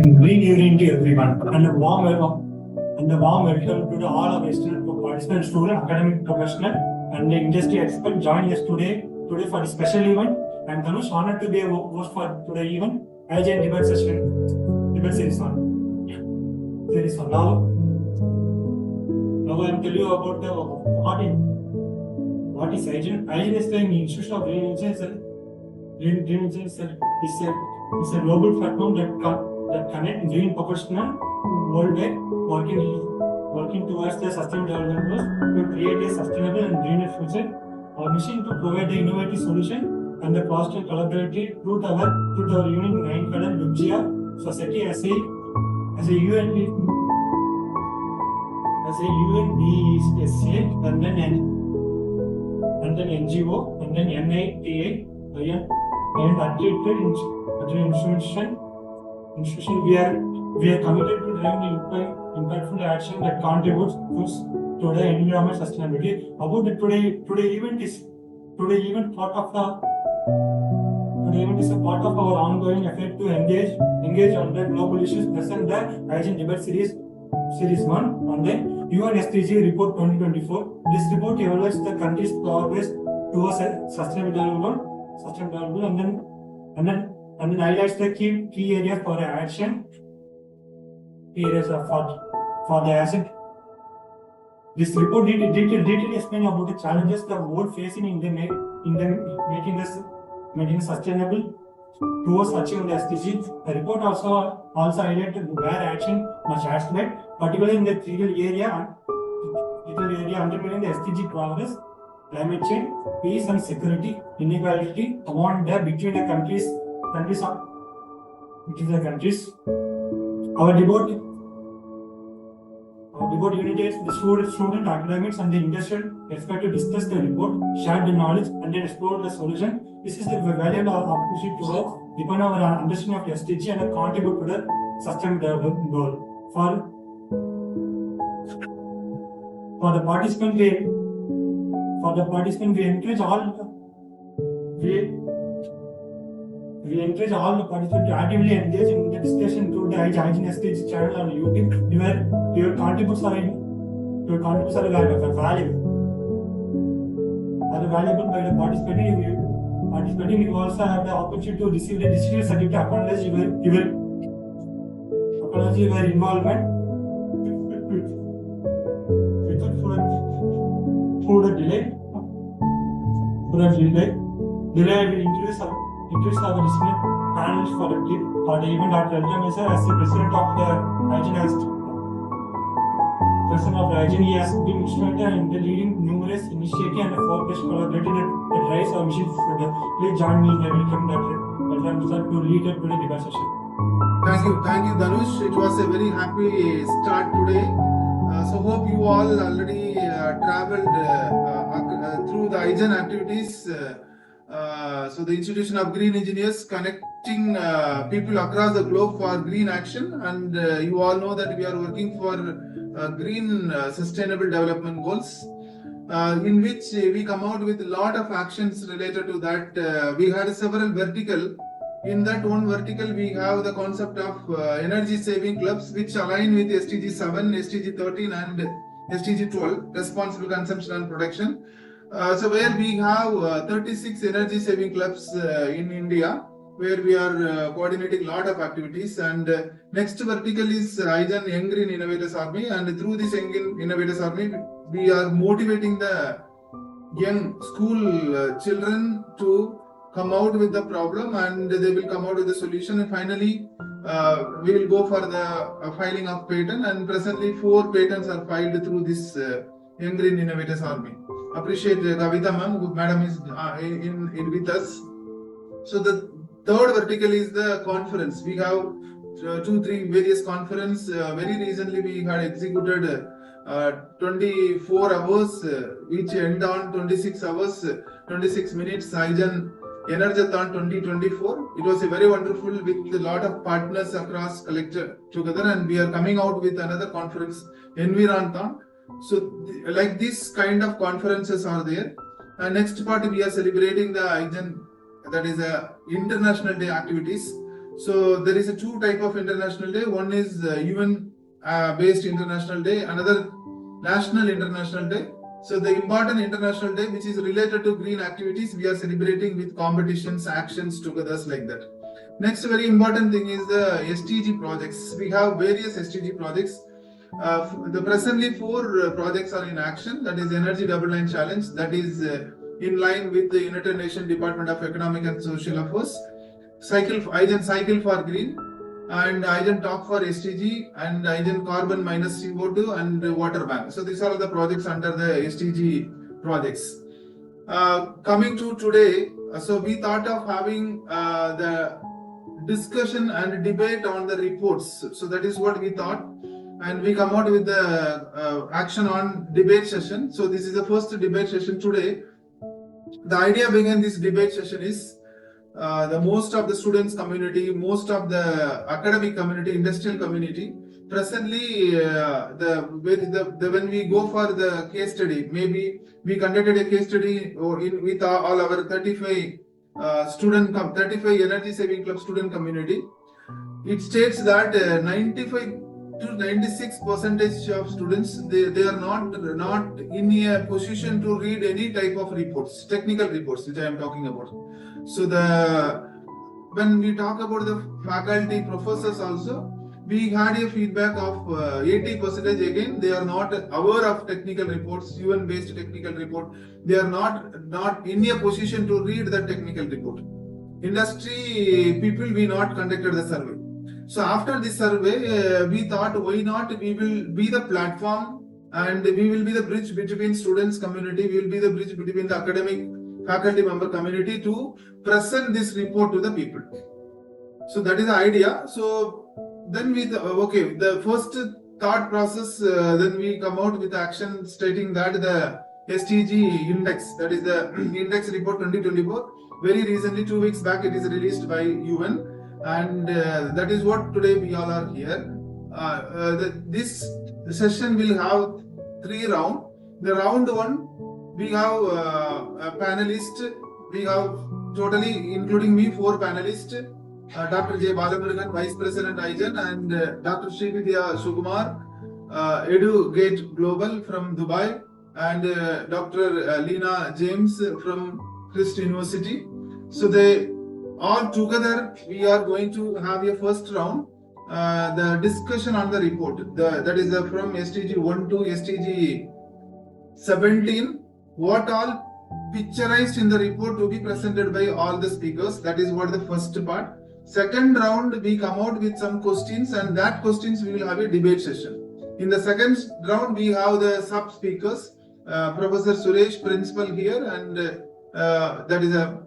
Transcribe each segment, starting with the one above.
Green evening to everyone, and a warm welcome to all our participants, student, academic professional, and the industry expert joining us today for a special event. I am Dhanush, honored to be a host for today's event. IGN debate series one. Now I am telling you about what is IGN. IGN is the Institution of Green Engineering. Green Engineering is a global platform that connects green professionals worldwide working towards the sustainable development goals to create a sustainable and greener future. Our mission to provide the innovative solution and the positive collaborative through our unique 9 Vibgya society as a UNDSA and then NGO and then NITA and accredited institution. We are committed to driving impactful action that contributes to the environment sustainability. About the today event is a part of our ongoing effort to engage on the global issues present the IGN debate series 1 on the UN SDG report 2024. This report evaluates the country's progress towards sustainable development and then highlights the key areas for action. For the action. This report detailed explain about the challenges the world facing in making sustainable towards achieving the SDGs. The report also highlighted where action must accelerate, particularly in the critical area underpinning the SDG progress, climate change, peace and security, inequality among between the countries. Our debate unites the student, academics, and the industrial expert to discuss the report, share the knowledge, and then explore the solution. This is the valuable opportunity to deepen our understanding of SDG and contribute to the sustainable development goal. For the participant, we encourage all the participants to actively engage in the discussion through the IGN SDG channel on YouTube, where your contributions are valuable by the participating. You also have the opportunity to receive the digital certificate acknowledge your involvement. Without delay will introduce our listener panels for the event. Dr. Elja as the president of the IGN, he has been instrumental in leading numerous initiatives and focused collaborating that drives our mission further. Please join me in welcoming Dr. Elja to lead the today debate session. Thank you, Dhanush. It was a very happy start today. So hope you all already traveled through the IGN activities. So the Institution of Green Engineers connecting people across the globe for green action, and you all know that we are working for green sustainable development goals, in which we come out with a lot of actions related to that. We had several vertical. In that one vertical, we have the concept of energy saving clubs, which align with SDG 7, SDG 13 and SDG 12, responsible consumption and production. So where we have 36 energy saving clubs in India, where we are coordinating a lot of activities. And next vertical is IGN Young Green Innovators Army, and through this Young Innovators Army, we are motivating the young school children to come out with the problem, and they will come out with the solution. And finally, we will go for the filing of patent, and presently 4 patents are filed through this Young Green Innovators Army. Appreciate Kavita ma'am. Madam is in with us. So the third vertical is the conference. We have 2-3 various conference. Very recently we had executed 24 hours, which end on 26 hours, 26 minutes. IGN Energathon 2024. It was a very wonderful with a lot of partners across collected together, and we are coming out with another conference, Environthon. So like this kind of conferences are there. And next part we are celebrating the IGN, that is International Day activities. So there is a two type of international day. One is UN based international day, another national international day. So the important international day which is related to green activities, we are celebrating with competitions, actions, togethers like that. Next very important thing is the SDG projects. We have various SDG projects. The presently 4 projects are in action. That is Energy Double Line Challenge. That is in line with the United Nations Department of Economic and Social Affairs. Cycle for Green, and Aizen Talk for SDG, and Aizen Carbon Minus CO2, and Water Bank. So these are the projects under the SDG projects. Coming to today, so we thought of having the discussion and debate on the reports. So that is what we thought, and we come out with the action on debate session. So this is the first debate session today. The idea behind this debate session is the most of the students community, most of the academic community, industrial community, presently when we go for the case study, maybe we conducted a case study with all our 35 35 energy saving club student community. It states that 95 to 96% of students, they are not in a position to read any type of reports, technical reports, which I am talking about. So when we talk about the faculty, professors also, we had a feedback of 80% again. They are not aware of technical reports, UN based technical report. They are not in a position to read the technical report. Industry people, we not conducted the survey. So after this survey, we thought, why not we will be the platform, and we will be the bridge between students community, we will be the bridge between the academic faculty member community to present this report to the people. So that is the idea. So then we okay, the first thought process, then we come out with action stating that the SDG index, that is the index report 2024, very recently 2 weeks back it is released by UN, and that is what today we all are here. This session will have 3 rounds. The round 1, we have a panelist. We have totally, including me, 4 panelists. Dr. J. Balamurugan, Vice President IGEN, and Dr. Srividhya Sukumar, EduGate Global from Dubai, and Dr. Lena James from Christ University. So they all together, we are going to have a first round, the discussion on the report. That is from SDG 1 to SDG 17. What all picturized in the report to be presented by all the speakers. That is what the first part. Second round, we come out with some questions, and that questions we will have a debate session. In the second round, we have the sub speakers, Professor Suresh, principal here, and that is a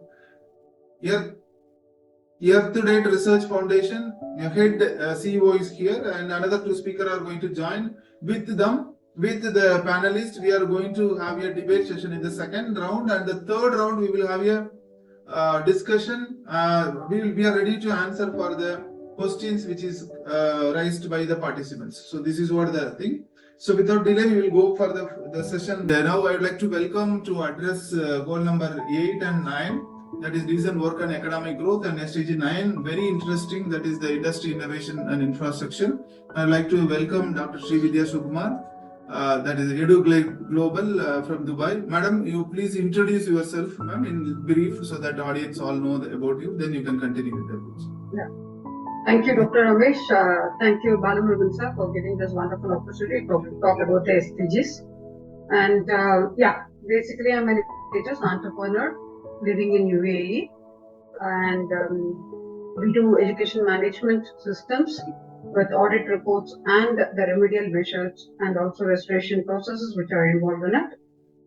Earth to Date Research Foundation head CEO is here, and another 2 speakers are going to join with them. With the panelists, we are going to have a debate session in the second round, and the third round we will have a discussion. We are ready to answer for the questions which is raised by the participants. So this is what the thing. So without delay, we will go for the session. Now I would like to welcome to address goal number 8 and 9. That is recent work on economic growth, and SDG 9, very interesting, that is the industry, innovation and infrastructure. I'd like to welcome Dr. Srividhya Sukumar, that is EduGate Global from Dubai. Madam, you please introduce yourself, ma'am, in brief, so that audience all know about you. Then you can continue with the questions. Yeah. Thank you, Dr. Ramesh. Thank you, Balamurugan sir, for giving this wonderful opportunity to talk about the SDGs. And basically I'm an entrepreneur living in UAE, and we do education management systems with audit reports and the remedial measures, and also restoration processes which are involved in it.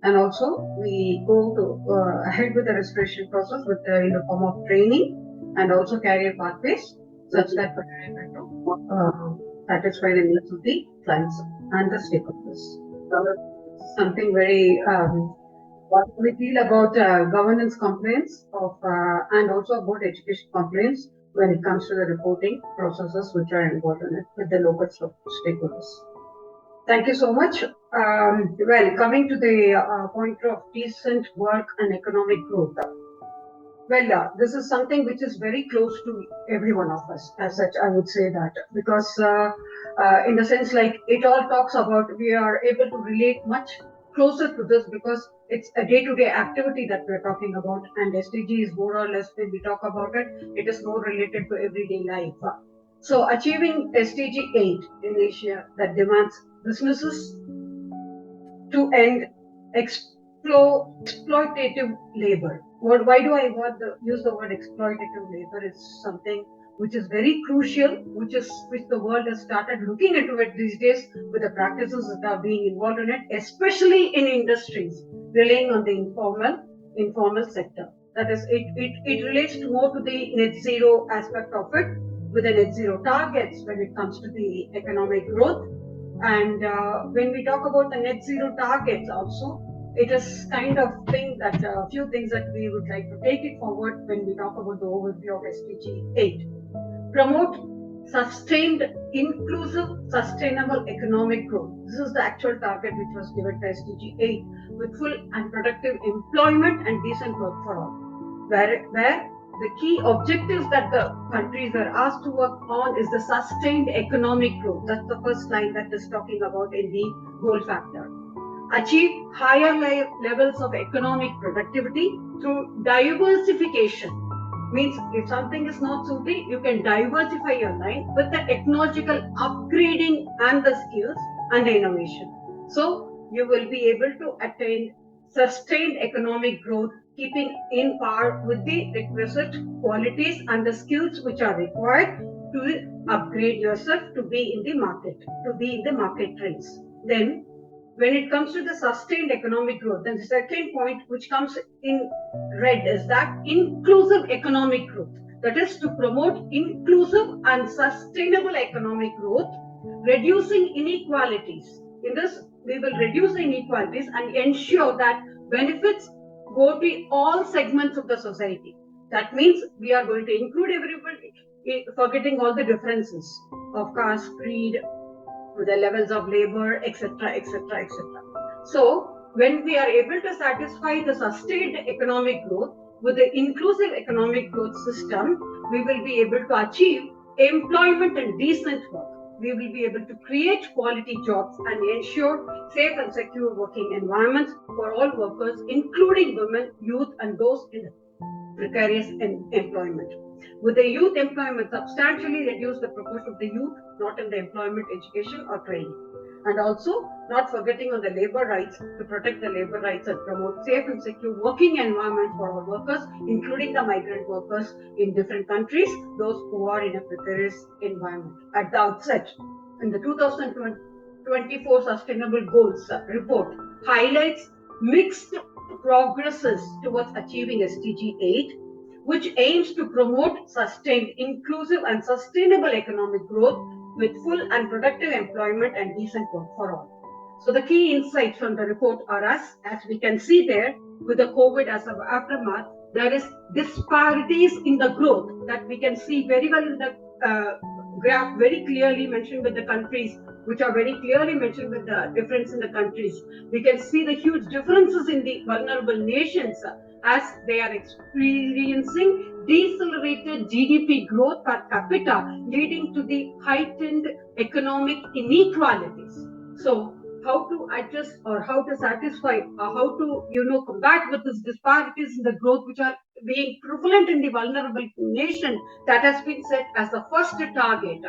And also we go to ahead with the restoration process with in the form of training and also career pathways, such that we are able to satisfy the needs of the clients and the stakeholders. Something very what we feel about governance complaints of and also about education complaints when it comes to the reporting processes which are involved in it with the local stakeholders. Thank you so much. Well, coming to the point of decent work and economic growth. This is something which is very close to every one of us. As such, I would say that because, in the sense, like it all talks about, we are able to relate much closer to this because it's a day-to-day activity that we're talking about, and SDG is more or less, when we talk about it, it is more related to everyday life. So, achieving SDG 8 in Asia that demands businesses to end exploitative labor. Why do I use the word exploitative labor? It's something which is very crucial, which the world has started looking into it these days with the practices that are being involved in it, especially in industries relying on the informal sector. That is, it relates more to the net zero aspect of it, with the net zero targets when it comes to the economic growth. And when we talk about the net zero targets also, it is kind of thing that a few things that we would like to take it forward when we talk about the overview of SDG 8. Promote sustained, inclusive, sustainable economic growth. This is the actual target which was given to SDG 8, with full and productive employment and decent work for all. Where the key objectives that the countries are asked to work on is the sustained economic growth. That's the first line that is talking about in the goal factor. Achieve higher levels of economic productivity through diversification. Means if something is not suiting, you can diversify your line with the technological upgrading and the skills and the innovation. So you will be able to attain sustained economic growth, keeping in par with the requisite qualities and the skills which are required to upgrade yourself to be in the market trends. Then, when it comes to the sustained economic growth, then the second point which comes in red is that inclusive economic growth. That is to promote inclusive and sustainable economic growth, reducing inequalities. In this, we will reduce the inequalities and ensure that benefits go to all segments of the society. That means we are going to include everybody, forgetting all the differences of caste, creed, the levels of labor, etc., etc., etc. So, when we are able to satisfy the sustained economic growth with the inclusive economic growth system, we will be able to achieve employment and decent work. We will be able to create quality jobs and ensure safe and secure working environments for all workers, including women, youth, and those in precarious employment. With the youth employment, substantially reduce the proportion of the youth not in the employment, education, or training. And also, not forgetting on the labor rights, to protect the labor rights and promote safe and secure working environments for our workers, including the migrant workers in different countries, those who are in a precarious environment. At the outset, in the 2024 Sustainable Goals report highlights mixed progresses towards achieving SDG 8, which aims to promote sustained, inclusive, and sustainable economic growth with full and productive employment and decent work for all. So the key insights from the report are as we can see there, with the COVID as an aftermath, there is disparities in the growth that we can see very well in the graph, very clearly mentioned with the countries, which are very clearly mentioned with the difference in the countries. We can see the huge differences in the vulnerable nations as they are experiencing decelerated GDP growth per capita, leading to the heightened economic inequalities. So, how to adjust or how to satisfy or how to combat with these disparities in the growth which are being prevalent in the vulnerable nation, that has been set as the first target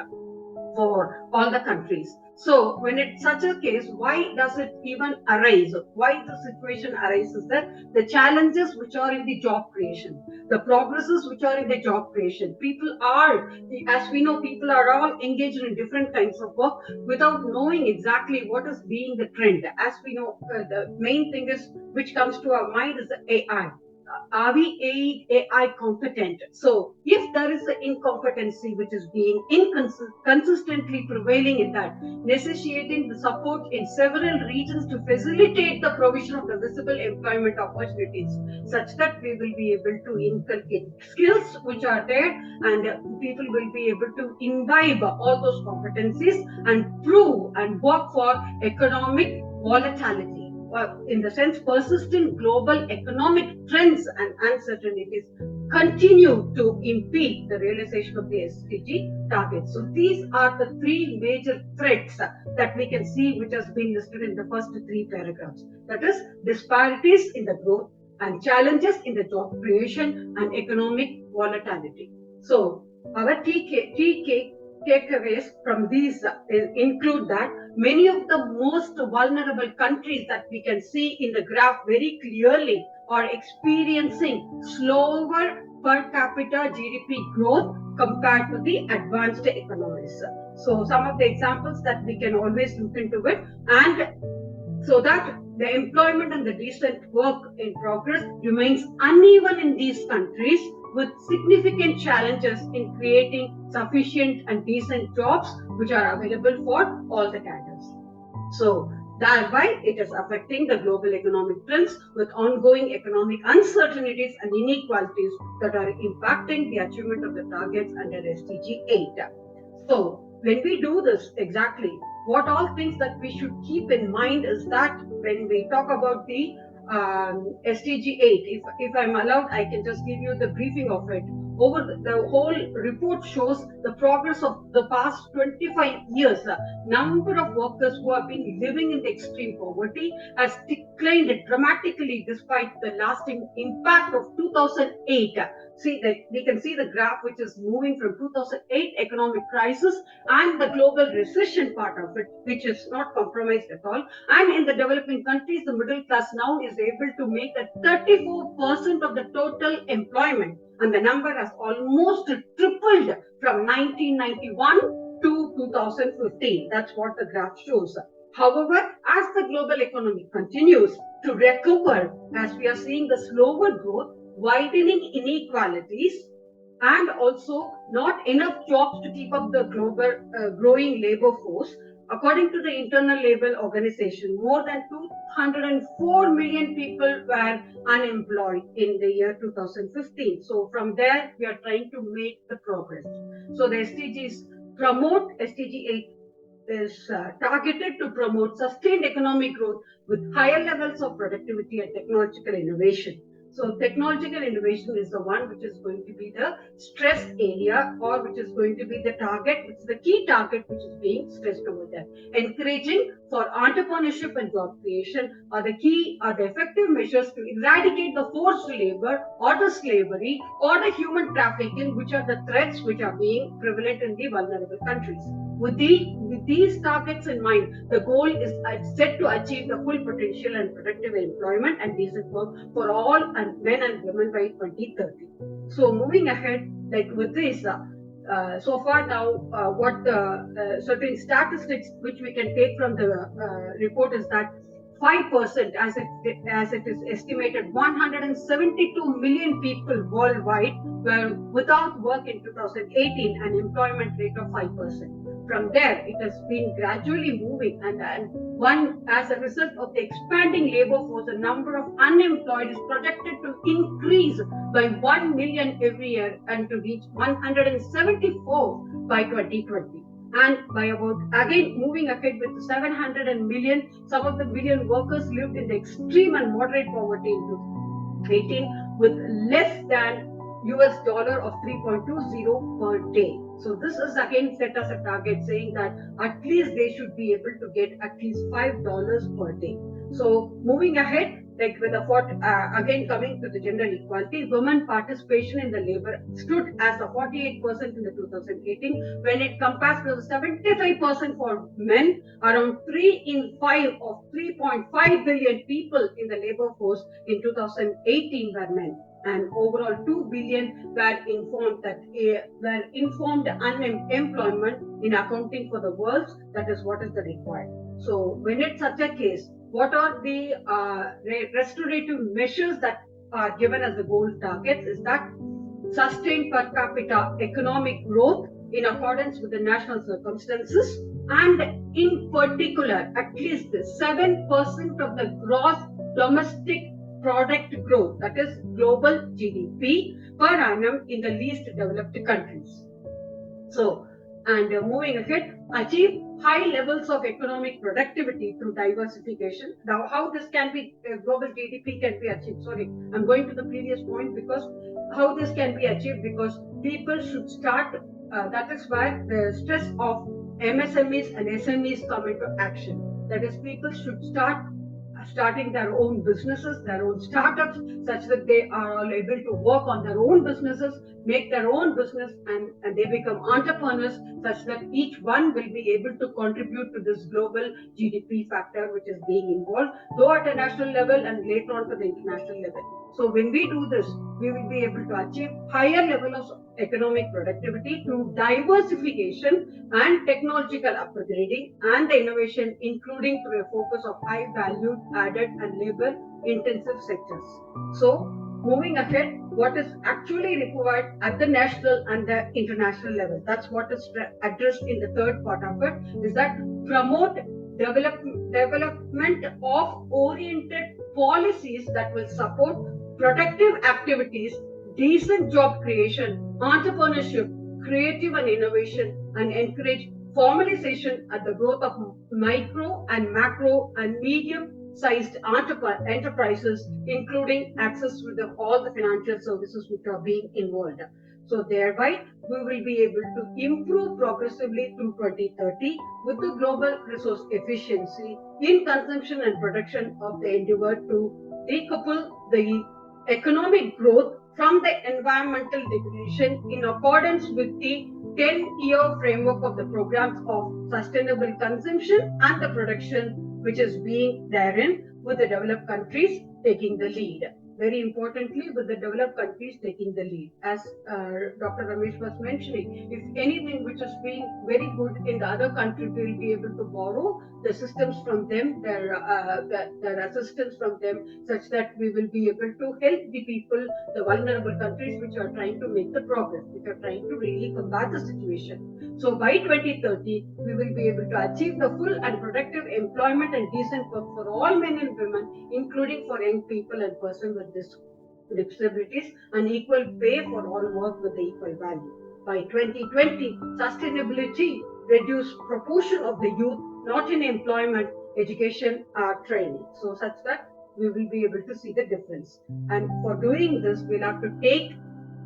for all the countries. So when it's such a case, why does it even arise? Why the situation arises that the challenges which are in the job creation, the progresses which are in the job creation, people are, as we know, people are all engaged in different kinds of work without knowing exactly what is being the trend. As we know, the main thing is which comes to our mind is the AI. Are we AI competent? So if there is an incompetency which is being consistently prevailing in that, necessitating the support in several regions to facilitate the provision of the visible employment opportunities, such that we will be able to inculcate skills which are there, and people will be able to imbibe all those competencies and prove and work for economic volatility. In the sense, persistent global economic trends and uncertainties continue to impede the realization of the SDG targets. So these are the three major threats that we can see, which has been listed in the first three paragraphs. That is, disparities in the growth and challenges in the job creation and economic volatility. So our key takeaways from these include that many of the most vulnerable countries that we can see in the graph very clearly are experiencing slower per capita GDP growth compared to the advanced economies. So some of the examples that we can always look into it, and so that the employment and the decent work in progress remains uneven in these countries, with significant challenges in creating sufficient and decent jobs which are available for all the cadres. So thereby it is affecting the global economic trends with ongoing economic uncertainties and inequalities that are impacting the achievement of the targets under SDG 8. So when we do this, exactly what all things that we should keep in mind is that when we talk about the SDG 8, if I'm allowed, I can just give you the briefing of it. Over the whole report shows the progress of the past 25 years. Number of workers who have been living in the extreme poverty has declined dramatically despite the lasting impact of 2008. See that we can see the graph which is moving from 2008 economic crisis and the global recession part of it, which is not compromised at all. And in the developing countries, the middle class now is able to make a 34% of the total employment, and the number has almost tripled from 1991 to 2015. That's what the graph shows. However, as the global economy continues to recover, as we are seeing the slower growth, widening inequalities, and also not enough jobs to keep up the global growing labor force, according to the Internal Labour Organization, more than 204 million people were unemployed in the year 2015. So from there, we are trying to make the progress. So the SDGs promote, SDG 8 is targeted to promote sustained economic growth with higher levels of productivity and technological innovation. So technological innovation is the one which is going to be the stress area, or which is going to be the target, which is the key target which is being stressed over there. Encouraging for entrepreneurship and job creation are the effective measures to eradicate the forced labor or the slavery or the human trafficking, which are the threats which are being prevalent in the vulnerable countries. With these targets in mind, the goal is set to achieve the full potential and productive employment and decent work for all men and women by 2030. So moving ahead, like with this, so far now, what certain statistics which we can take from the report is that 5%, as it is estimated, 172 million people worldwide were without work in 2018, an employment rate of 5%. From there, it has been gradually moving, and as a result of the expanding labor force, the number of unemployed is projected to increase by 1 million every year and to reach 174 by 2020. And by about, again, moving ahead with 700 million, some of the million workers lived in the extreme and moderate poverty in 2018 with less than US dollar of 3.20 per day. So this is again set as a target, saying that at least they should be able to get at least $5 per day. So moving ahead, like with again coming to the gender equality, women participation in the labor stood as a 48% in the 2018, when it compares to the 75% for men. Around 3 in 5 of 3.5 billion people in the labor force in 2018 were men, and overall 2 billion were informed unemployment in accounting for the worlds. That is what is the required. So when it's such a case, what are the restorative measures that are given as the goal targets is that sustained per capita economic growth in accordance with the national circumstances, and in particular at least 7% of the gross domestic product growth, that is global GDP per annum in the least developed countries. So And moving ahead, achieve high levels of economic productivity through diversification. Now, how this can be, global GDP can be achieved. Sorry, I'm going to the previous point because how this can be achieved, because people should start, that is why the stress of MSMEs and SMEs come into action. That is, people should starting their own businesses, their own startups, such that they are all able to work on their own businesses, make their own business, and they become entrepreneurs, such that each one will be able to contribute to this global GDP factor which is being involved, though at a national level and later on to the international level. So when we do this, we will be able to achieve higher level of economic productivity through diversification and technological upgrading and the innovation, including through a focus of high value added and labor intensive sectors. So moving ahead, what is actually required at the national and the international level, that's what is addressed in the third part of it, is that promote development of oriented policies that will support productive activities, decent job creation, entrepreneurship, creative and innovation, and encourage formalization at the growth of micro and macro and medium-sized enterprises, including access to all the financial services which are being involved. So thereby, we will be able to improve progressively through 2030 with the global resource efficiency in consumption and production of the endeavor to decouple the economic growth from the environmental degradation in accordance with the 10-year framework of the programs of sustainable consumption and the production which is being therein, with the developed countries taking the lead. Very importantly, with the developed countries taking the lead. As Dr. Ramesh was mentioning, if anything which is being very good in the other country, we will be able to borrow the systems from them, their assistance from them, such that we will be able to help the people, the vulnerable countries which are trying to make the progress, which are trying to really combat the situation. So by 2030, we will be able to achieve the full and productive employment and decent work for all men and women, including for young people and persons with disabilities, and equal pay for all work with the equal value. By 2020, sustainability reduce proportion of the youth not in employment, education, or training. So such that we will be able to see the difference. And for doing this, we'll have to take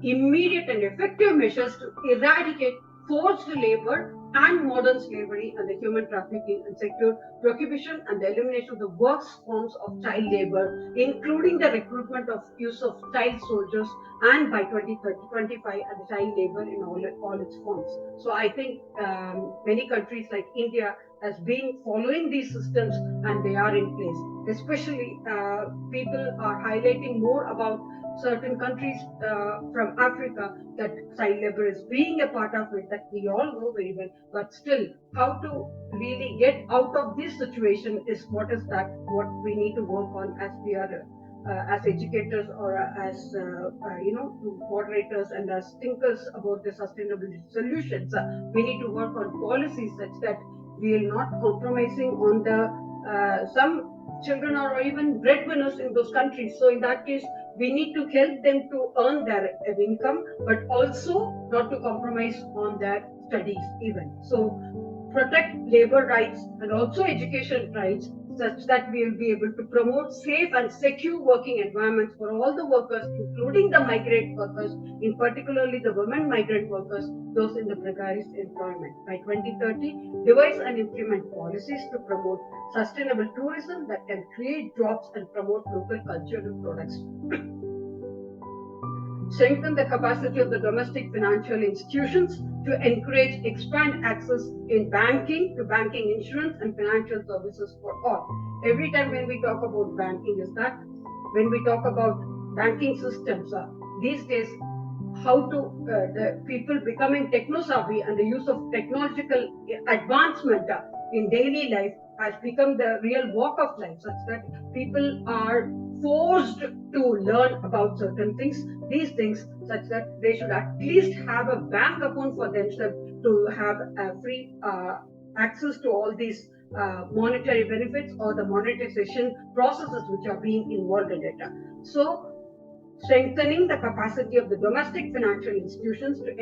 immediate and effective measures to eradicate forced labor and modern slavery and the human trafficking, and secure prohibition and the elimination of the worst forms of child labor, including the recruitment of use of child soldiers, and by 2025 and the child labor in all its forms. So I think many countries like India has been following these systems and they are in place. Especially people are highlighting more about certain countries from Africa that child labor is being a part of it, that we all know very well. But still, how to really get out of this situation is what we need to work on as we are as educators or as moderators and as thinkers about the sustainability solutions. We need to work on policies such that we are not compromising on the some children are even breadwinners in those countries. So in that case, we need to help them to earn their income, but also not to compromise on their studies even. So protect labor rights and also education rights, such that we will be able to promote safe and secure working environments for all the workers, including the migrant workers, in particularly the women migrant workers, those in the precarious employment. By 2030, devise and implement policies to promote sustainable tourism that can create jobs and promote local cultural products. Strengthen the capacity of the domestic financial institutions to encourage, expand access in banking, to banking, insurance, and financial services for all. Every time when we talk about banking, is that when we talk about banking systems, these days, how to the people becoming techno-savvy and the use of technological advancement in daily life has become the real walk of life, such that people are forced to learn about certain things, these things, such that they should at least have a bank account for themselves to have free access to all these monetary benefits or the monetization processes which are being involved in it. So strengthening the capacity of the domestic financial institutions to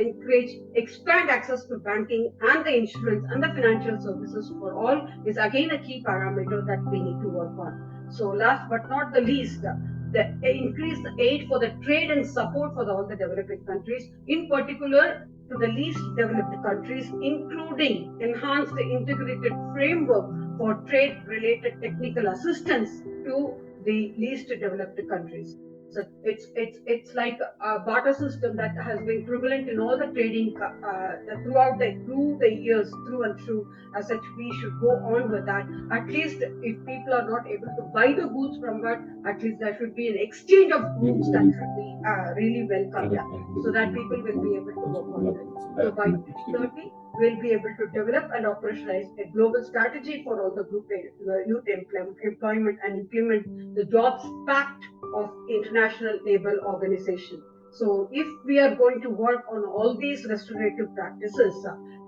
expand access to banking and the insurance and the financial services for all is again a key parameter that we need to work on. So last but not the least, the increase the aid for the trade and support for all the developing countries, in particular to the least developed countries, including enhanced integrated framework for trade-related technical assistance to the least developed countries. So it's like a barter system that has been prevalent in all the trading through the years, through and through. As such, we should go on with that. At least if people are not able to buy the goods from that, at least there should be an exchange of goods that should be really welcomed, so that people will be able to work on it. So by 2030, we'll be able to develop and operationalize a global strategy for all the group youth employment and implement the Jobs Pact of International Labour Organization. So if we are going to work on all these restorative practices,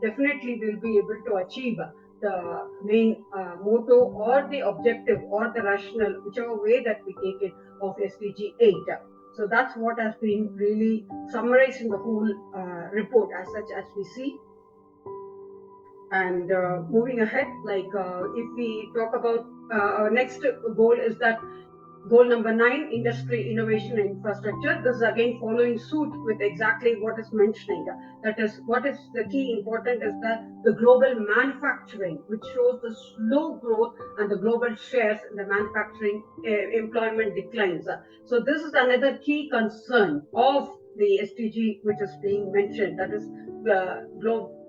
definitely we'll be able to achieve the main motto or the objective or the rationale, whichever way that we take it, of SDG 8. So that's what has been really summarized in the whole report as such as we see. And moving ahead, if we talk about our next goal is that goal number 9, industry, innovation and infrastructure. This is again following suit with exactly what is mentioning. That is, what is the key important is that the global manufacturing, which shows the slow growth and the global shares in the manufacturing employment declines. So this is another key concern of the SDG which is being mentioned. That is the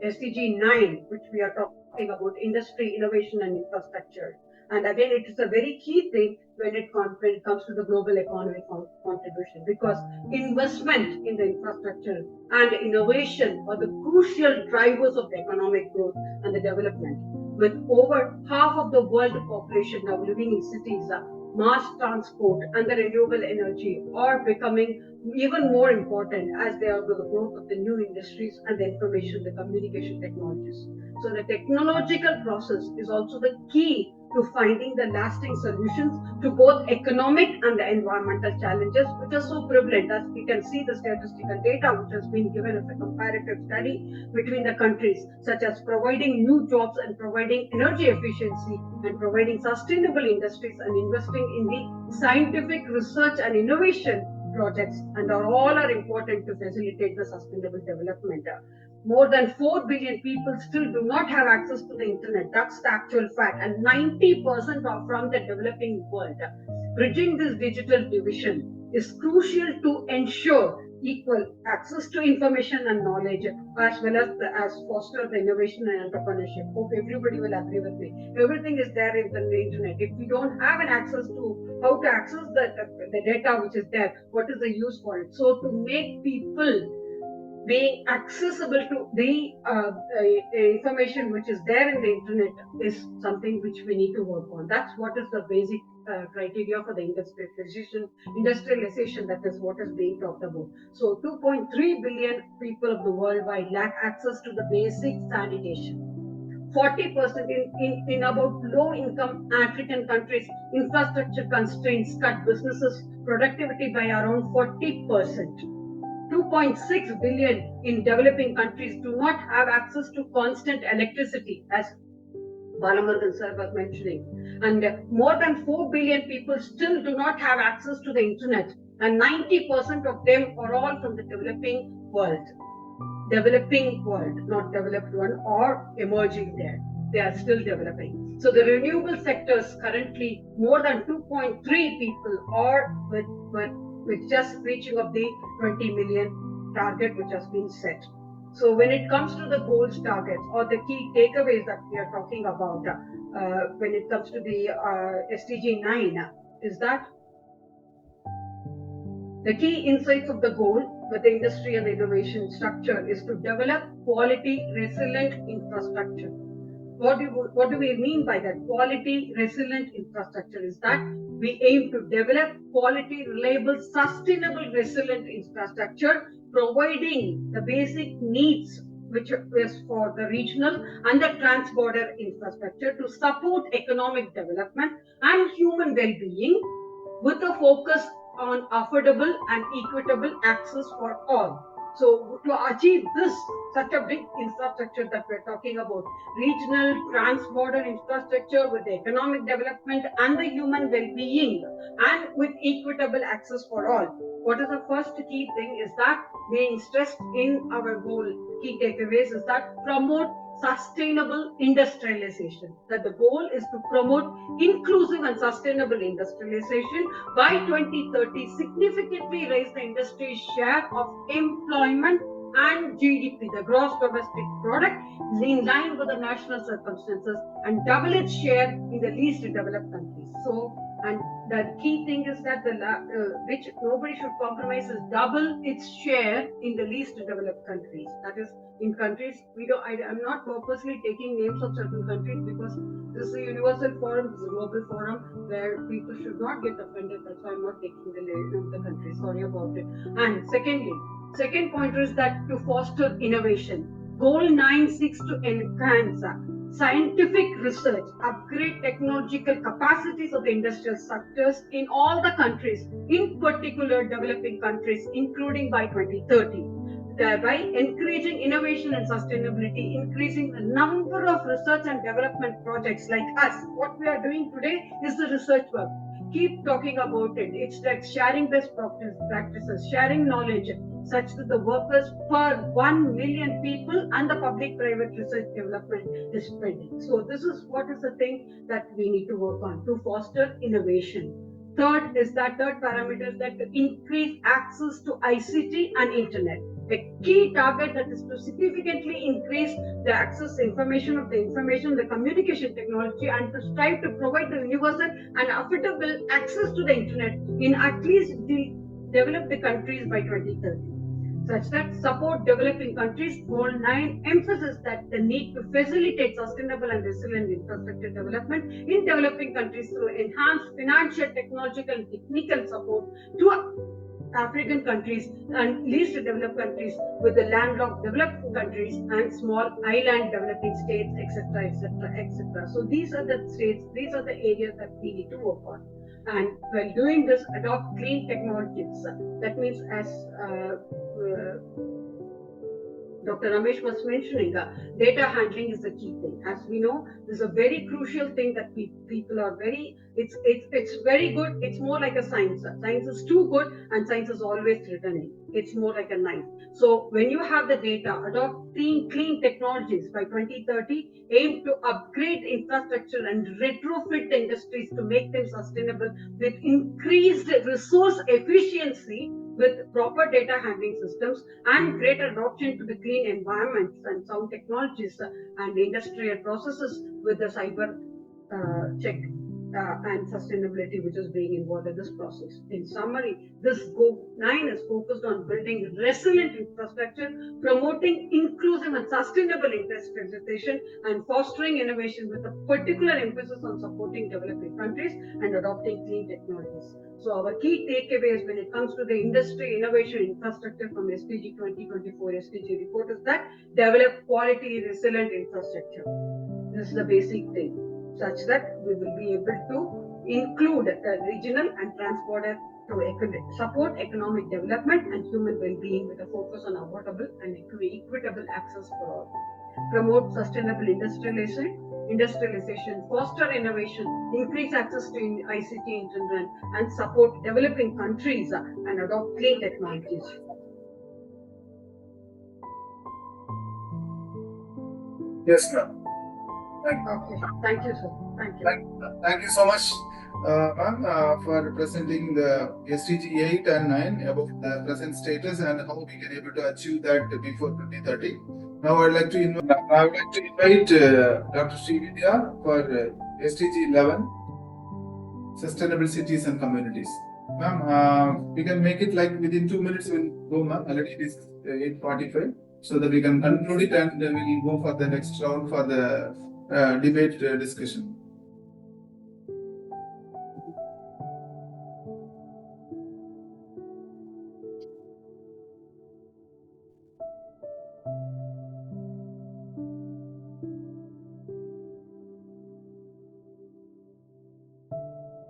SDG 9, which we are talking about, industry, innovation and infrastructure. And again, it is a very key thing when it comes to the global economic contribution, because investment in the infrastructure and innovation are the crucial drivers of the economic growth and the development. With over half of the world population now living in cities, mass transport and the renewable energy are becoming even more important as they are with the growth of the new industries and the information, the communication technologies. So the technological process is also the key to finding the lasting solutions to both economic and the environmental challenges, which are so prevalent. As we can see the statistical data which has been given as a comparative study between the countries, such as providing new jobs and providing energy efficiency and providing sustainable industries and investing in the scientific research and innovation projects, and all are important to facilitate the sustainable development. More than 4 billion people still do not have access to the internet. That's the actual fact. And 90% are from the developing world. Bridging this digital division is crucial to ensure equal access to information and knowledge, as well as foster the innovation and entrepreneurship. Hope everybody will agree with me. Everything is there in the internet. If we don't have an access to how to access the data which is there, what is the use for it? So to make people being accessible to the information which is there in the internet is something which we need to work on. That's what is the basic criteria for the industrialization. That is what is being talked about. So 2.3 billion people of the worldwide lack access to the basic sanitation. 40% in about low-income African countries, infrastructure constraints cut businesses' productivity by around 40%. 2.6 billion in developing countries do not have access to constant electricity, as Balamurugan sir was mentioning. And more than 4 billion people still do not have access to the internet. And 90% of them are all from the developing world. Developing world, not developed one or emerging there. They are still developing. So the renewable sectors currently, more than 2.3 people are with just reaching of the 20 million target which has been set. So when it comes to the goals targets or the key takeaways that we are talking about when it comes to the SDG 9 is that the key insights of the goal with the industry and the innovation structure is to develop quality resilient infrastructure. What do we mean by that? Quality resilient infrastructure is that we aim to develop quality, reliable, sustainable, resilient infrastructure, providing the basic needs which is for the regional and the trans-border infrastructure to support economic development and human well-being, with a focus on affordable and equitable access for all. So to achieve this, such a big infrastructure that we're talking about, regional trans-border infrastructure with economic development and the human well-being and with equitable access for all. What is the first key thing is that being stressed in our goal, key takeaways is that promote sustainable industrialization. That the goal is to promote inclusive and sustainable industrialization by 2030, significantly raise the industry's share of employment and GDP, the gross domestic product, in line with the national circumstances, and double its share in the least developed countries. So, and the key thing is that which nobody should compromise is double its share in the least developed countries. That is, in countries I'm not purposely taking names of certain countries because this is a universal forum, this is a global forum where people should not get offended. That's why I'm not taking the name of the country. Sorry about it. And second pointer is that to foster innovation. Goal 9 seeks to enhance scientific research, upgrade technological capacities of the industrial sectors in all the countries, in particular developing countries, including by 2030. Thereby encouraging innovation and sustainability, increasing the number of research and development projects like us. What we are doing today is the research work. Keep talking about it. It's like sharing best practices, sharing knowledge, such that the workers per 1 million people and the public-private research development is spending. So this is what is the thing that we need to work on to foster innovation. Third parameter is that to increase access to ICT and internet. A key target that is to significantly increase the access to information, the communication technology, and to strive to provide the universal and affordable access to the internet in at least the developed countries by 2030. Such that support developing countries. Goal 9 emphasizes that the need to facilitate sustainable and resilient infrastructure development in developing countries through enhanced financial, technological, and technical support to African countries and least developed countries with the landlocked developed countries and small island developing states, etc., etc., etc. So these are the states, these are the areas that we need to work on. And while doing this, adopt clean technologies. That means, as Dr. Ramesh was mentioning, data handling is the key thing. As we know, this is a very crucial thing that people are it's very good. It's more like a science. Science is too good and science is always returning. It's more like a knife. So when you have the data, adopt clean technologies by 2030, aim to upgrade infrastructure and retrofit the industries to make them sustainable with increased resource efficiency, with proper data handling systems and greater adoption to the clean environments and sound technologies and industrial processes with the cyber check and sustainability which is being involved in this process. In summary, this Goal 9 is focused on building resilient infrastructure, promoting inclusive and sustainable industrialization, and fostering innovation with a particular emphasis on supporting developing countries and adopting clean technologies. So our key takeaways when it comes to the industry innovation infrastructure from SDG 2024 SDG report is that develop quality resilient infrastructure. This is the basic thing, such that we will be able to include regional and trans-border to support economic development and human well-being with a focus on affordable and equitable access for all. Promote sustainable industrialization, foster innovation, increase access to ICT internet, and support developing countries and adopt clean technologies. Yes, ma'am. Okay, thank you, sir. Thank you so much, ma'am, for presenting the SDG 8 and 9 about the present status and how we can able to achieve that before 2030. Now I would like to invite Dr. Srividhya for SDG 11, Sustainable Cities and Communities. Ma'am, we can make it like within 2 minutes we'll go, ma'am. Already it is 8:45, so that we can conclude it and then we will go for the next round for the debate discussion.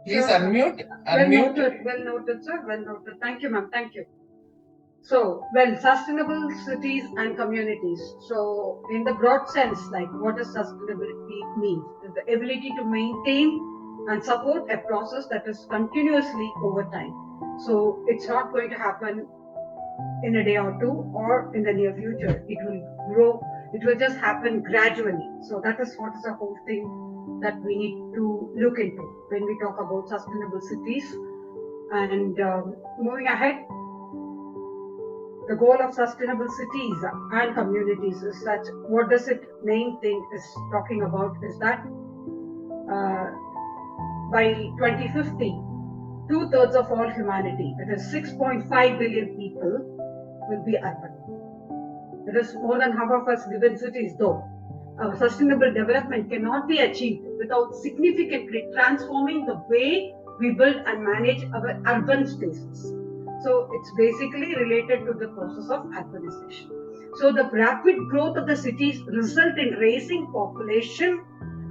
Please Sure. unmute. Well noted, sir. Well noted. Thank you, ma'am. Thank you. So, sustainable cities and communities. So, in the broad sense, like what does sustainability mean? It's the ability to maintain and support a process that is continuously over time. So, it's not going to happen in a day or two or in the near future. It will grow. It will just happen gradually. So, that is what is the whole thing that we need to look into when we talk about sustainable cities. And moving ahead, the goal of sustainable cities and communities is that what does it main thing is talking about is that by 2050, 2/3 of all humanity, that is 6.5 billion people, will be urban. That is more than half of us live in cities, though. Sustainable development cannot be achieved without significantly transforming the way we build and manage our urban spaces. So it's basically related to the process of urbanization. So the rapid growth of the cities result in raising population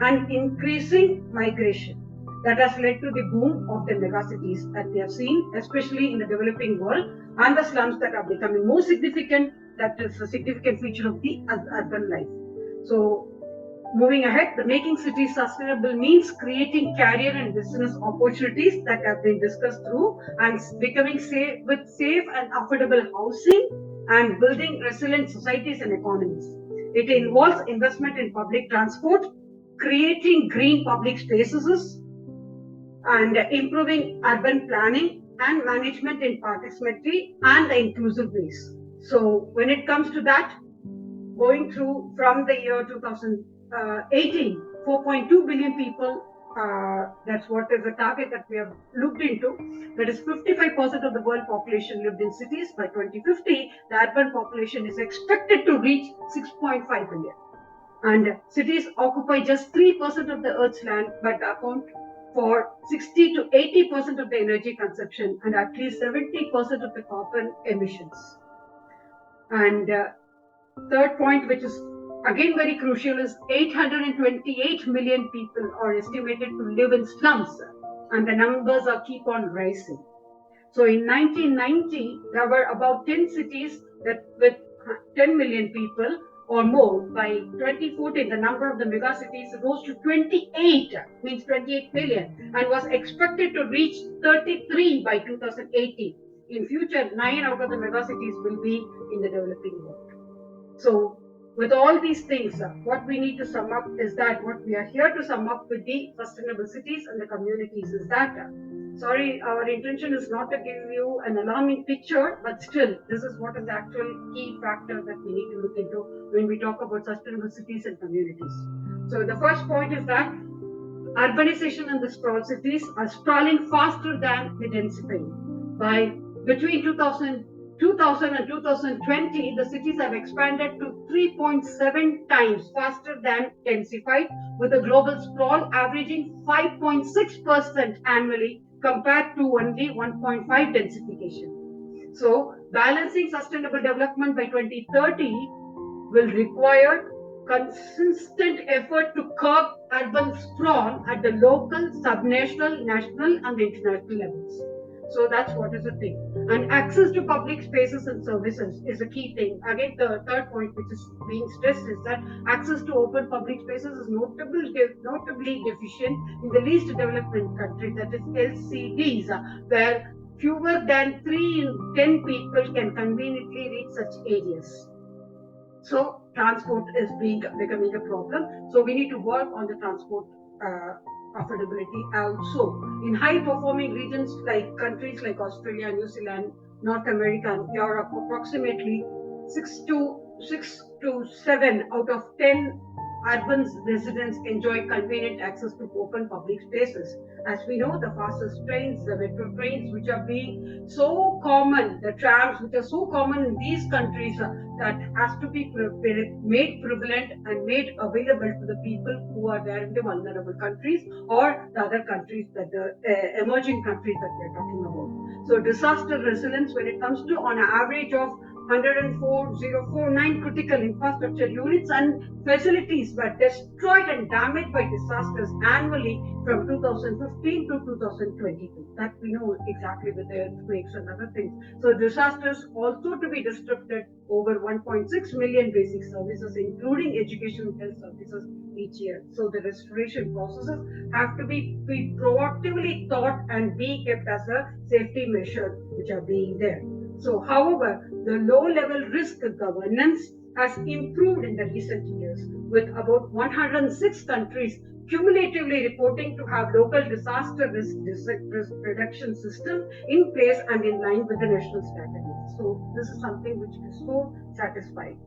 and increasing migration. That has led to the boom of the megacities that we have seen, especially in the developing world, and the slums that are becoming more significant. That is a significant feature of the urban life. So moving ahead, the making cities sustainable means creating career and business opportunities that have been discussed through, and becoming safe with safe and affordable housing and building resilient societies and economies. It involves investment in public transport, creating green public spaces, and improving urban planning and management in participatory and inclusive ways. So when it comes to that, going through from the year 2018, 4.2 billion people, that's what is the target that we have looked into. That is 55% of the world population lived in cities. By 2050, the urban population is expected to reach 6.5 billion. And cities occupy just 3% of the Earth's land, but account for 60 to 80% of the energy consumption and at least 70% of the carbon emissions. And third point, which is again very crucial, is 828 million people are estimated to live in slums, and the numbers are keep on rising. So in 1990, there were about 10 cities that with 10 million people or more. By 2014, the number of the megacities rose to 28, means 28 million, and was expected to reach 33 by 2018. In future, 9 out of the megacities will be in the developing world. So with all these things, what we need to sum up is that what we are here to sum up with the sustainable cities and the communities is that, sorry, our intention is not to give you an alarming picture, but still, this is what is the actual key factor that we need to look into when we talk about sustainable cities and communities. So the first point is that urbanization and the sprawl cities are sprawling faster than the densifying. By between 2000 and 2020, the cities have expanded to 3.7 times faster than densified, with a global sprawl averaging 5.6% annually compared to only 1.5 densification. So, balancing sustainable development by 2030 will require consistent effort to curb urban sprawl at the local, subnational, national, and international levels. So that's what is the thing. And access to public spaces and services is a key thing. Again, the third point which is being stressed is that access to open public spaces is notably deficient in the least developed countries, that is LCDs, where fewer than 3 in 10 people can conveniently reach such areas. So transport is becoming a problem. So we need to work on the transport affordability also. In high performing regions like countries like Australia, New Zealand, North America, and Europe, approximately 6 to 7 out of 10 urban residents enjoy convenient access to open public spaces. As we know, the fastest trains, the metro trains, which are being so common, the trams, which are so common in these countries, that has to be made prevalent and made available to the people who are there in the vulnerable countries or the other countries, that the emerging countries that we are talking about. So disaster resilience, when it comes to on an average of 104,049 critical infrastructure units and facilities were destroyed and damaged by disasters annually from 2015 to 2022. That we know exactly with the earthquakes and other things. So disasters also to be disrupted over 1.6 million basic services, including education and health services each year. So the restoration processes have to be proactively thought and be kept as a safety measure which are being there. So, however, the low-level risk governance has improved in the recent years, with about 106 countries cumulatively reporting to have local disaster risk reduction systems in place and in line with the national strategy. So, this is something which is so satisfying.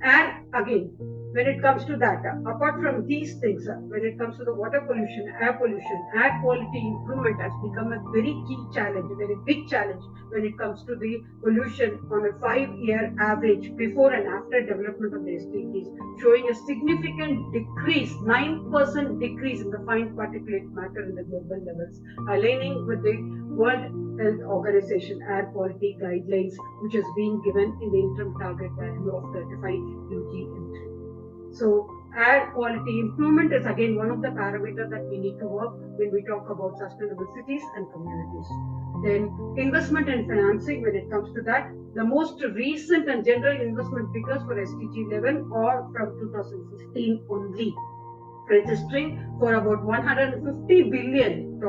And again, when it comes to that, apart from these things, when it comes to the water pollution, air quality improvement has become a very key challenge, a very big challenge when it comes to the pollution on a 5-year average before and after development of the SDGs, showing a significant decrease, 9% decrease in the fine particulate matter in the global levels, aligning with the World Health Organization air quality guidelines, which is being given in the interim target value of 35 UGM3. So air quality improvement is again one of the parameters that we need to work when we talk about sustainable cities and communities. Then investment and financing, when it comes to that, the most recent and general investment figures for SDG 11 are from 2015 only, registering for about $150 billion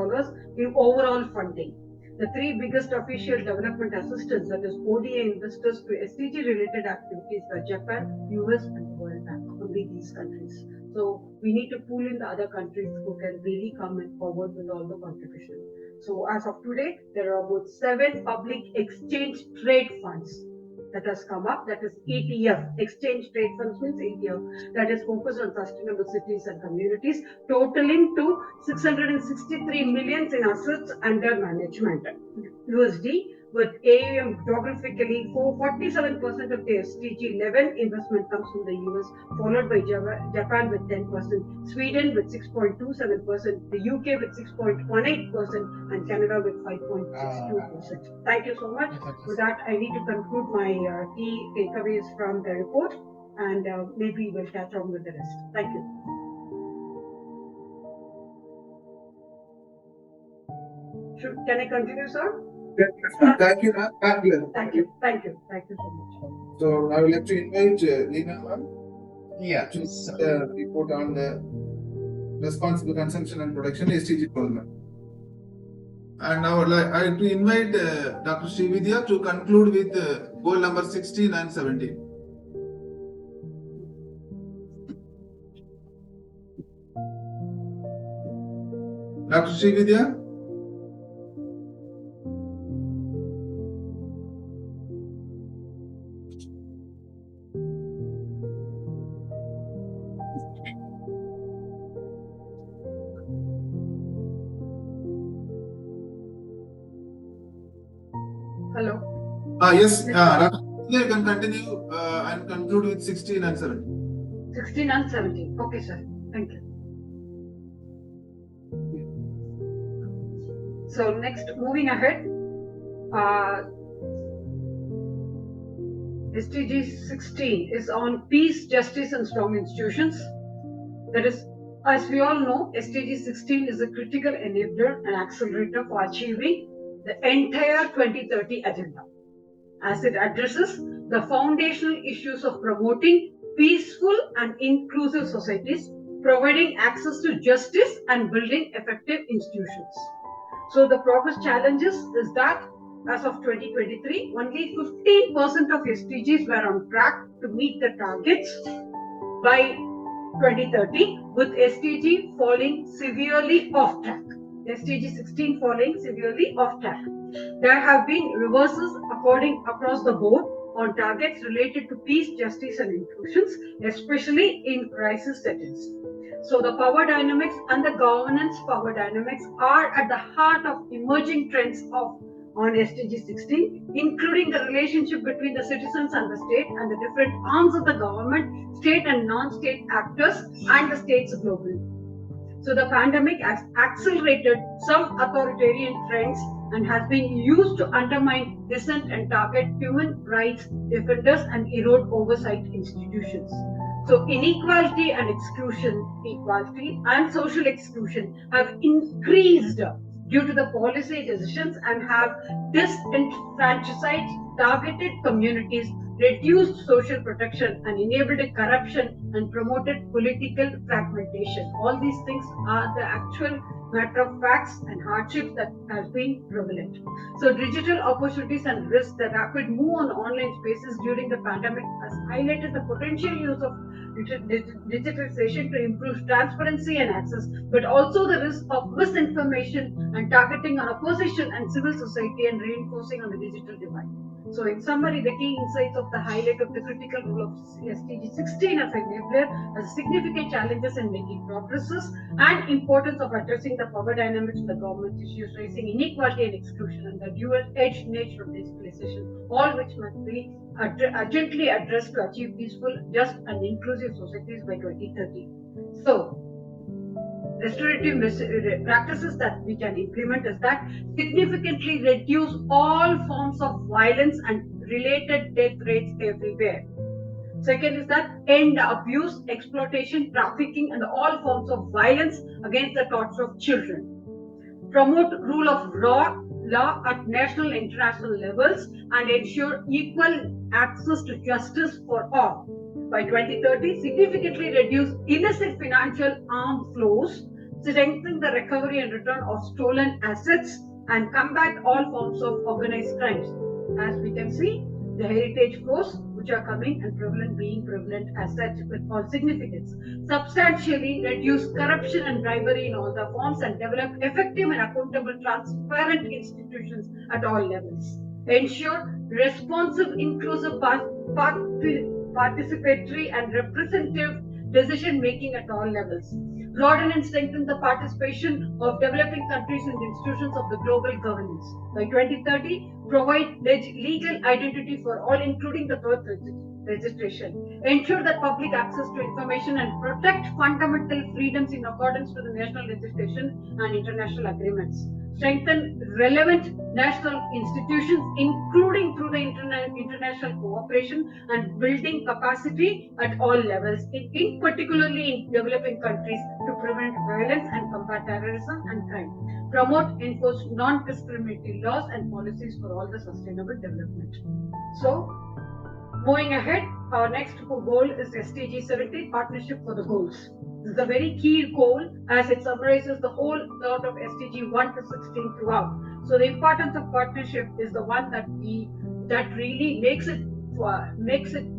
in overall funding. The three biggest official development assistance, that is ODA investors to SDG related activities, were Japan, US, and the World Bank, only these countries. So we need to pull in the other countries who can really come and forward with all the contribution. So as of today, there are about 7 public exchange trade funds that has come up, that is ETF, Exchange Trade Funds means ETF, that is focused on sustainable cities and communities, totaling to 663 million in assets under management, USD, with AUM geographically, 47% of the SDG 11 investment comes from the US, followed by Japan with 10%, Sweden with 6.27%, the UK with 6.18%, and Canada with 5.62%. Thank you so much. With that, I need to conclude my key takeaways from the report, and maybe we'll catch on with the rest. Thank you. Can I continue, sir? Thank you, ma'am. Thank you. Thank you. Thank you so much. So I would like to invite Lina ma'am. Yeah. To report on the responsible consumption and production SDG program. And I would like to invite Dr. Srividhya to conclude with goal number 16 and 17. Dr. Srividhya? Hello. Yes, you can continue and conclude with 16 and 17. 16 and 17. Okay, sir. Thank you. So next, moving ahead, SDG 16 is on peace, justice, and strong institutions. That is, as we all know, SDG 16 is a critical enabler and accelerator for achieving the entire 2030 agenda, as it addresses the foundational issues of promoting peaceful and inclusive societies, providing access to justice, and building effective institutions. So the progress challenges is that as of 2023, only 15% of SDGs were on track to meet the targets by 2030, with SDG falling severely off track. SDG 16 falling severely off track. There have been reverses across the board on targets related to peace, justice, and inclusions, especially in crisis settings. So the power dynamics and the governance power dynamics are at the heart of emerging trends on SDG 16, including the relationship between the citizens and the state and the different arms of the government, state and non-state actors, and the states globally. So the pandemic has accelerated some authoritarian trends and has been used to undermine dissent and target human rights defenders and erode oversight institutions. So inequality and exclusion, equality and social exclusion have increased due to the policy decisions and have disenfranchised targeted communities, reduced social protection and enabled corruption and promoted political fragmentation. All these things are the actual matter of facts and hardships that has been prevalent. So digital opportunities and risks, the rapid move on online spaces during the pandemic has highlighted the potential use of digitalization to improve transparency and access, but also the risk of misinformation and targeting on opposition and civil society and reinforcing on the digital divide. So in summary, the key insights of the highlight of the critical role of SDG 16 as enabler has significant challenges in making progresses and importance of addressing the power dynamics of the government issues, raising inequality and exclusion and the dual-edged nature of digitalization, all which must be urgently addressed to achieve peaceful, just and inclusive societies by 2030. So, restorative practices that we can implement is that significantly reduce all forms of violence and related death rates everywhere. Second is that end abuse, exploitation, trafficking, and all forms of violence against the thoughts of children. Promote rule of law at national and international levels and ensure equal access to justice for all. By 2030, significantly reduce illicit financial arm flows, strengthen the recovery and return of stolen assets, and combat all forms of organized crimes. As we can see, the heritage flows which are coming and being prevalent as such with all significance. Substantially reduce corruption and bribery in all the forms and develop effective and accountable, transparent institutions at all levels. Ensure responsive, inclusive, participatory and representative decision making at all levels. Broaden and strengthen the participation of developing countries in the institutions of the global governance. By 2030, provide legal identity for all, including the birth registration. Ensure that public access to information and protect fundamental freedoms in accordance with the national legislation and international agreements. Strengthen relevant national institutions, including through the international cooperation and building capacity at all levels, in particularly in developing countries to prevent violence and combat terrorism and crime. Promote, enforce non-discriminatory laws and policies for all the sustainable development. So, moving ahead, our next goal is SDG 17, Partnership for the Goals. This is a very key goal as it summarizes the whole thought of SDG 1 to 16 throughout. So the importance of partnership is the one that really makes it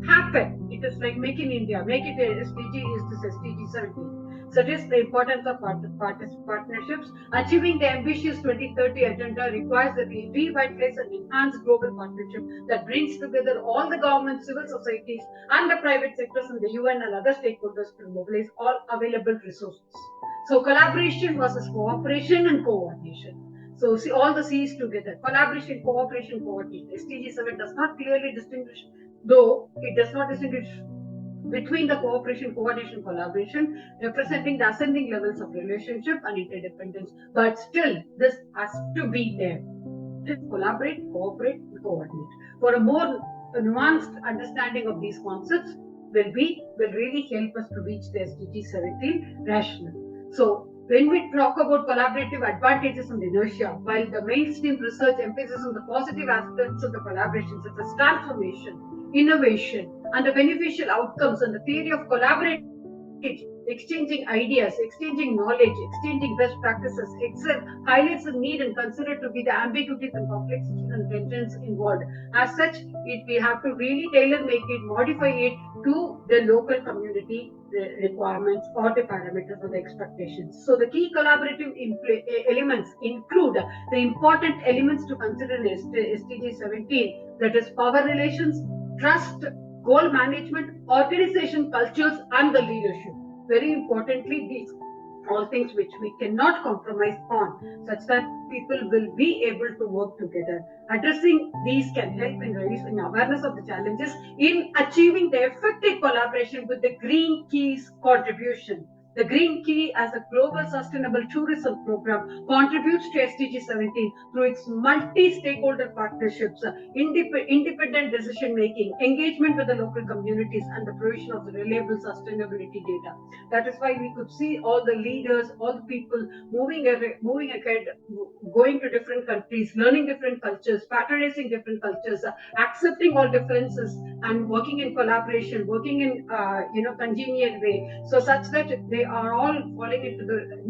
happen. It is like Make in India. Make it a SDG is this SDG 17. So it is the importance of partnerships. Achieving the ambitious 2030 agenda requires that we revitalize and enhance global partnership that brings together all the governments, civil societies, and the private sectors and the UN and other stakeholders to mobilize all available resources. So collaboration versus cooperation and coordination. So see all the C's together. Collaboration, cooperation, coordination. SDG 7 does not clearly distinguish, though it does not distinguish between the cooperation, coordination, collaboration, representing the ascending levels of relationship and interdependence. But still, this has to be there. Collaborate, cooperate, and coordinate. For a more nuanced understanding of these concepts will really help us to reach the SDG 17 rational. So, when we talk about collaborative advantages and inertia, while the mainstream research emphasizes on the positive aspects of the collaboration, such as transformation, innovation, and the beneficial outcomes, and the theory of collaborative exchanging ideas, exchanging knowledge, exchanging best practices, highlights the need and considered to be the ambiguities and complexities and tensions involved. As such, we have to really tailor-make it, modify it to the local community requirements or the parameters or the expectations. So the key collaborative elements include the important elements to consider in SDG 17, that is power relations, trust, goal management, organization cultures, and the leadership. Very importantly, these all things which we cannot compromise on, such that people will be able to work together. Addressing these can help in raising awareness of the challenges in achieving the effective collaboration with the Green Keys contribution. The Green Key as a global sustainable tourism program contributes to SDG 17 through its multi-stakeholder partnerships, independent decision making, engagement with the local communities, and the provision of the reliable sustainability data. That is why we could see all the leaders, all the people moving ahead, going to different countries, learning different cultures, patronizing different cultures, accepting all differences, and working in collaboration, working in congenial way, so such that they are all falling into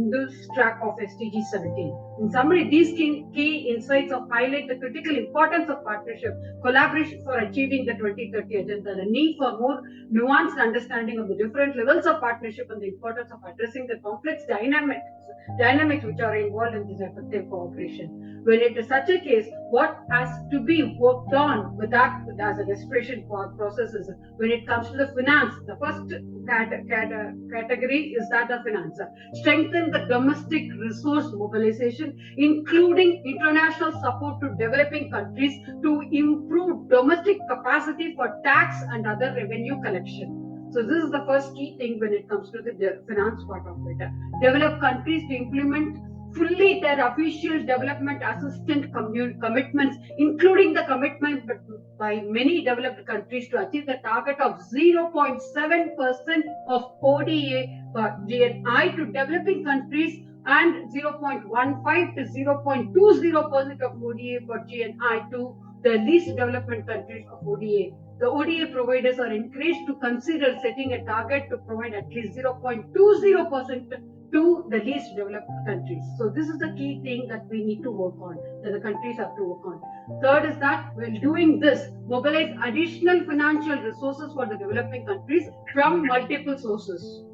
this track of SDG 17. In summary, these key insights highlight the critical importance of partnership, collaboration for achieving the 2030 agenda, the need for more nuanced understanding of the different levels of partnership, and the importance of addressing the complex dynamics which are involved in this effective cooperation. When it is such a case, what has to be worked on with that as a restoration process is when it comes to the finance. The first category is that of finance. Strengthen the domestic resource mobilization, including international support to developing countries to improve domestic capacity for tax and other revenue collection. So this is the first key thing when it comes to the finance part of it. Develop countries to implement fully their official development assistance commitments, including the commitment by many developed countries to achieve the target of 0.7% of ODA per GNI to developing countries and 0.15 to 0.20% of ODA per GNI to the least development countries of ODA. The ODA providers are encouraged to consider setting a target to provide at least 0.20% to the least developed countries. So this is the key thing that we need to work on, that the countries have to work on. Third is that while doing this, mobilize additional financial resources for the developing countries from multiple sources.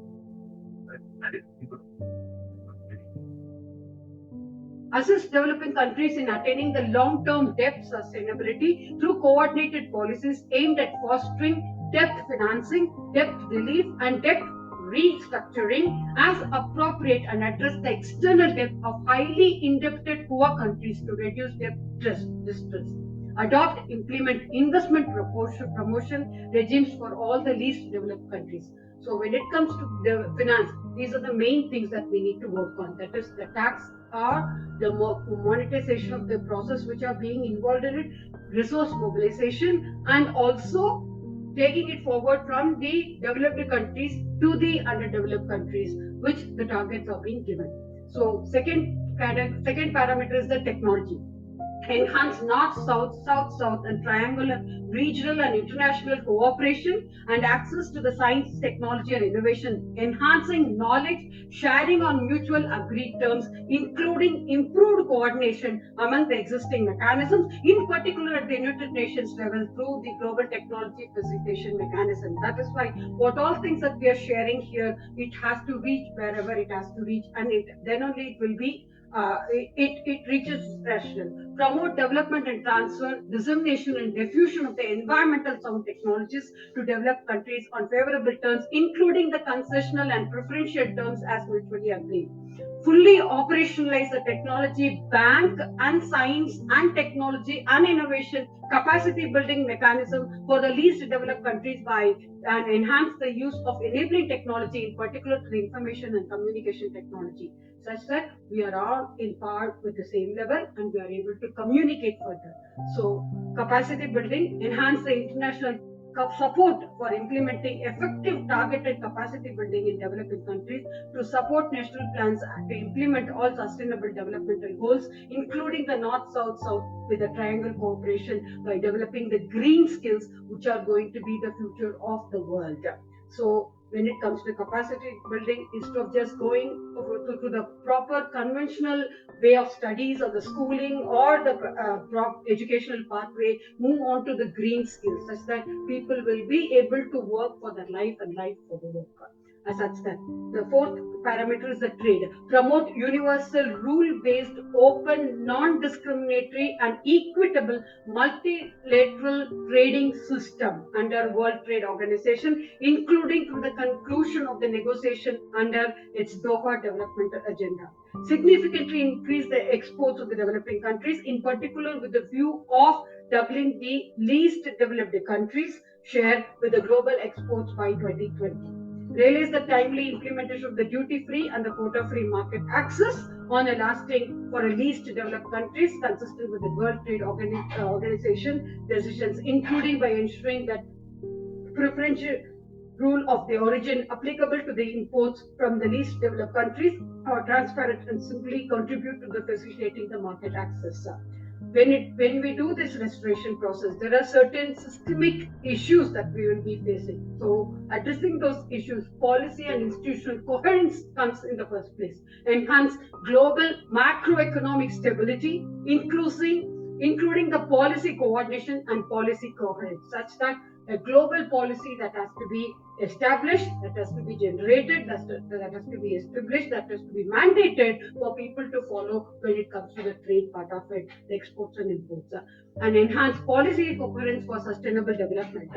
Assist developing countries in attaining the long-term debt sustainability through coordinated policies aimed at fostering debt financing, debt relief, and debt restructuring as appropriate, and address the external debt of highly indebted poor countries to reduce debt distress. Adopt, implement investment promotion regimes for all the least developed countries. So when it comes to the finance, these are the main things that we need to work on. That is the tax or the monetization of the process which are being involved in it, resource mobilization, and also taking it forward from the developed countries to the underdeveloped countries, which the targets are being given. So second parameter is the technology. Enhance North, South, and triangular regional and international cooperation and access to the science, technology, and innovation, enhancing knowledge sharing on mutual agreed terms, including improved coordination among the existing mechanisms, in particular at the United Nations level through the Global Technology Facilitation Mechanism. That is why what all things that we are sharing here, it has to reach wherever it has to reach, and then only it will be it reaches rational. Promote development and transfer, dissemination and diffusion of the environmental sound technologies to developed countries on favorable terms, including the concessional and preferential terms as mutually agreed. Fully operationalize the technology bank and science and technology and innovation capacity building mechanism for the least developed countries and enhance the use of enabling technology, in particular the information and communication technology, such that we are all in par with the same level and we are able to communicate further. So capacity building, enhance the international support for implementing effective targeted capacity building in developing countries to support national plans to implement all sustainable developmental goals, including the North-South with the triangle cooperation by developing the green skills which are going to be the future of the world. So when it comes to capacity building, instead of just going to the proper conventional way of studies or the schooling or the educational pathway, move on to the green skills such that people will be able to work for their life and life for the worker. As such that the fourth parameter is the trade. Promote universal rule-based, open, non-discriminatory and equitable multilateral trading system under World Trade Organization, including through the conclusion of the negotiation under its Doha Development Agenda. Significantly increase the exports of the developing countries, in particular with the view of doubling the least developed countries' share with the global exports by 2020. realize the timely implementation of the duty-free and the quota-free market access on a lasting for a least developed countries, consistent with the World Trade Organization decisions, including by ensuring that preferential rule of the origin applicable to the imports from the least developed countries are transparent and simply contribute to the facilitating the market access. When we do this restoration process, there are certain systemic issues that we will be facing. So addressing those issues, policy and institutional coherence comes in the first place. Enhance global macroeconomic stability, including the policy coordination and policy coherence, such that a global policy that has to be established, that has to be generated, that has to be established, that has to be mandated for people to follow when it comes to the trade part of it, the exports and imports, and enhance policy coherence for sustainable development,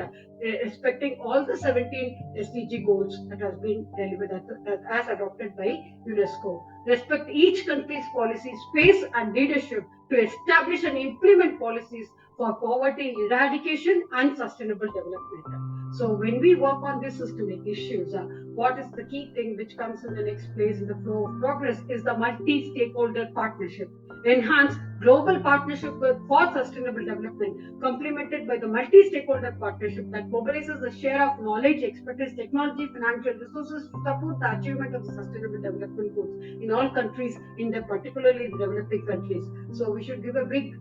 respecting all the 17 SDG goals that has been delivered as adopted by UNESCO. Respect each country's policy space and leadership to establish and implement policies for poverty eradication and sustainable development. So when we work on these systemic issues, what is the key thing which comes in the next place in the flow of progress is the multi-stakeholder partnership. Enhance global partnership for sustainable development, complemented by the multi-stakeholder partnership that mobilizes the share of knowledge, expertise, technology, financial resources to support the achievement of the sustainable development goals in all countries, particularly the developing countries. So we should give a big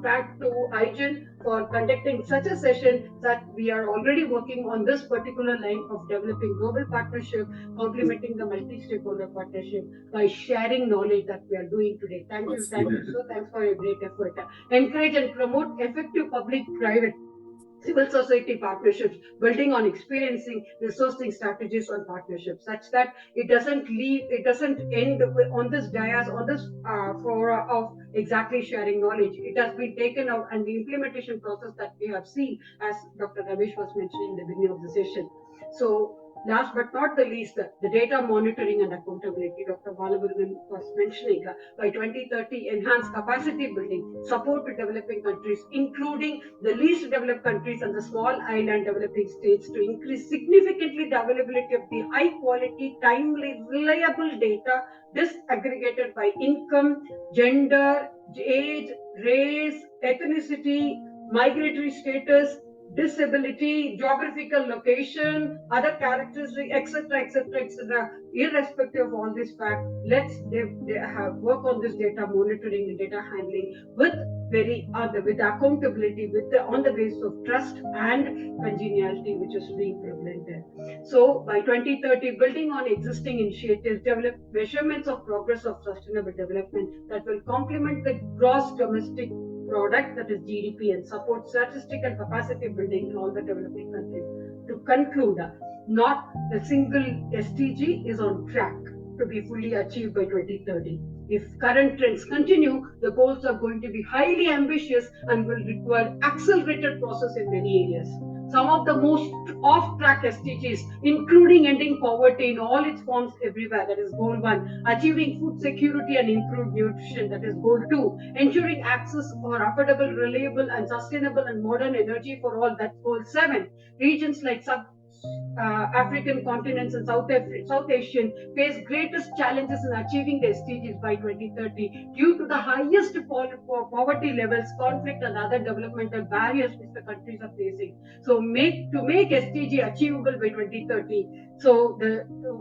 pat to IGEN for conducting such a session, that we are already working on this particular line of developing global partnership, complementing the multi-stakeholder partnership by sharing knowledge that we are doing today. Thank you. So thanks for your great effort. Encourage and promote effective public-private civil society partnerships, building on experiencing resourcing strategies on partnerships, such that it doesn't end on this dais, on this fora of exactly sharing knowledge. It has been taken out, and the implementation process that we have seen, as Dr. Ramesh was mentioning in the beginning of the session. So last but not the least, the data monitoring and accountability. Dr. Balamurugan was mentioning by 2030, enhance capacity building, support to developing countries, including the least developed countries and the small island developing states, to increase significantly the availability of the high quality, timely, reliable data disaggregated by income, gender, age, race, ethnicity, migratory status, disability, geographical location, other characteristics, etc. Irrespective of all this fact, let's work on this data monitoring and data handling with accountability, on the basis of trust and congeniality, which is being prevalent there. So by 2030, building on existing initiatives, develop measurements of progress of sustainable development that will complement the gross domestic product, that is GDP, and support statistical capacity building in all the developing countries. To conclude, not a single SDG is on track to be fully achieved by 2030. If current trends continue, the goals are going to be highly ambitious and will require accelerated process in many areas. Some of the most off-track SDGs, including ending poverty in all its forms everywhere, that is Goal 1, achieving food security and improved nutrition, that is Goal 2, ensuring access for affordable, reliable and sustainable and modern energy for all, that's Goal 7. Regions like African continents and South Asian face greatest challenges in achieving the SDGs by 2030 due to the highest poverty levels, conflict and other developmental barriers which the countries are facing. So to make SDG achievable by 2030, so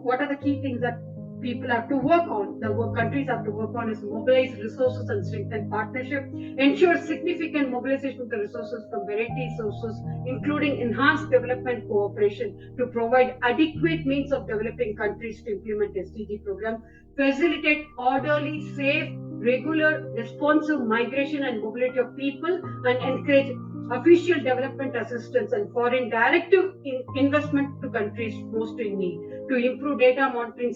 what are the key things that people have to work on, countries have to work on, is mobilize resources and strengthen partnership, ensure significant mobilization of the resources from variety sources, including enhanced development cooperation to provide adequate means of developing countries to implement SDG programs, facilitate orderly, safe, regular, responsive migration and mobility of people, and encourage official development assistance and foreign direct investment to countries most in need, to improve data monitoring,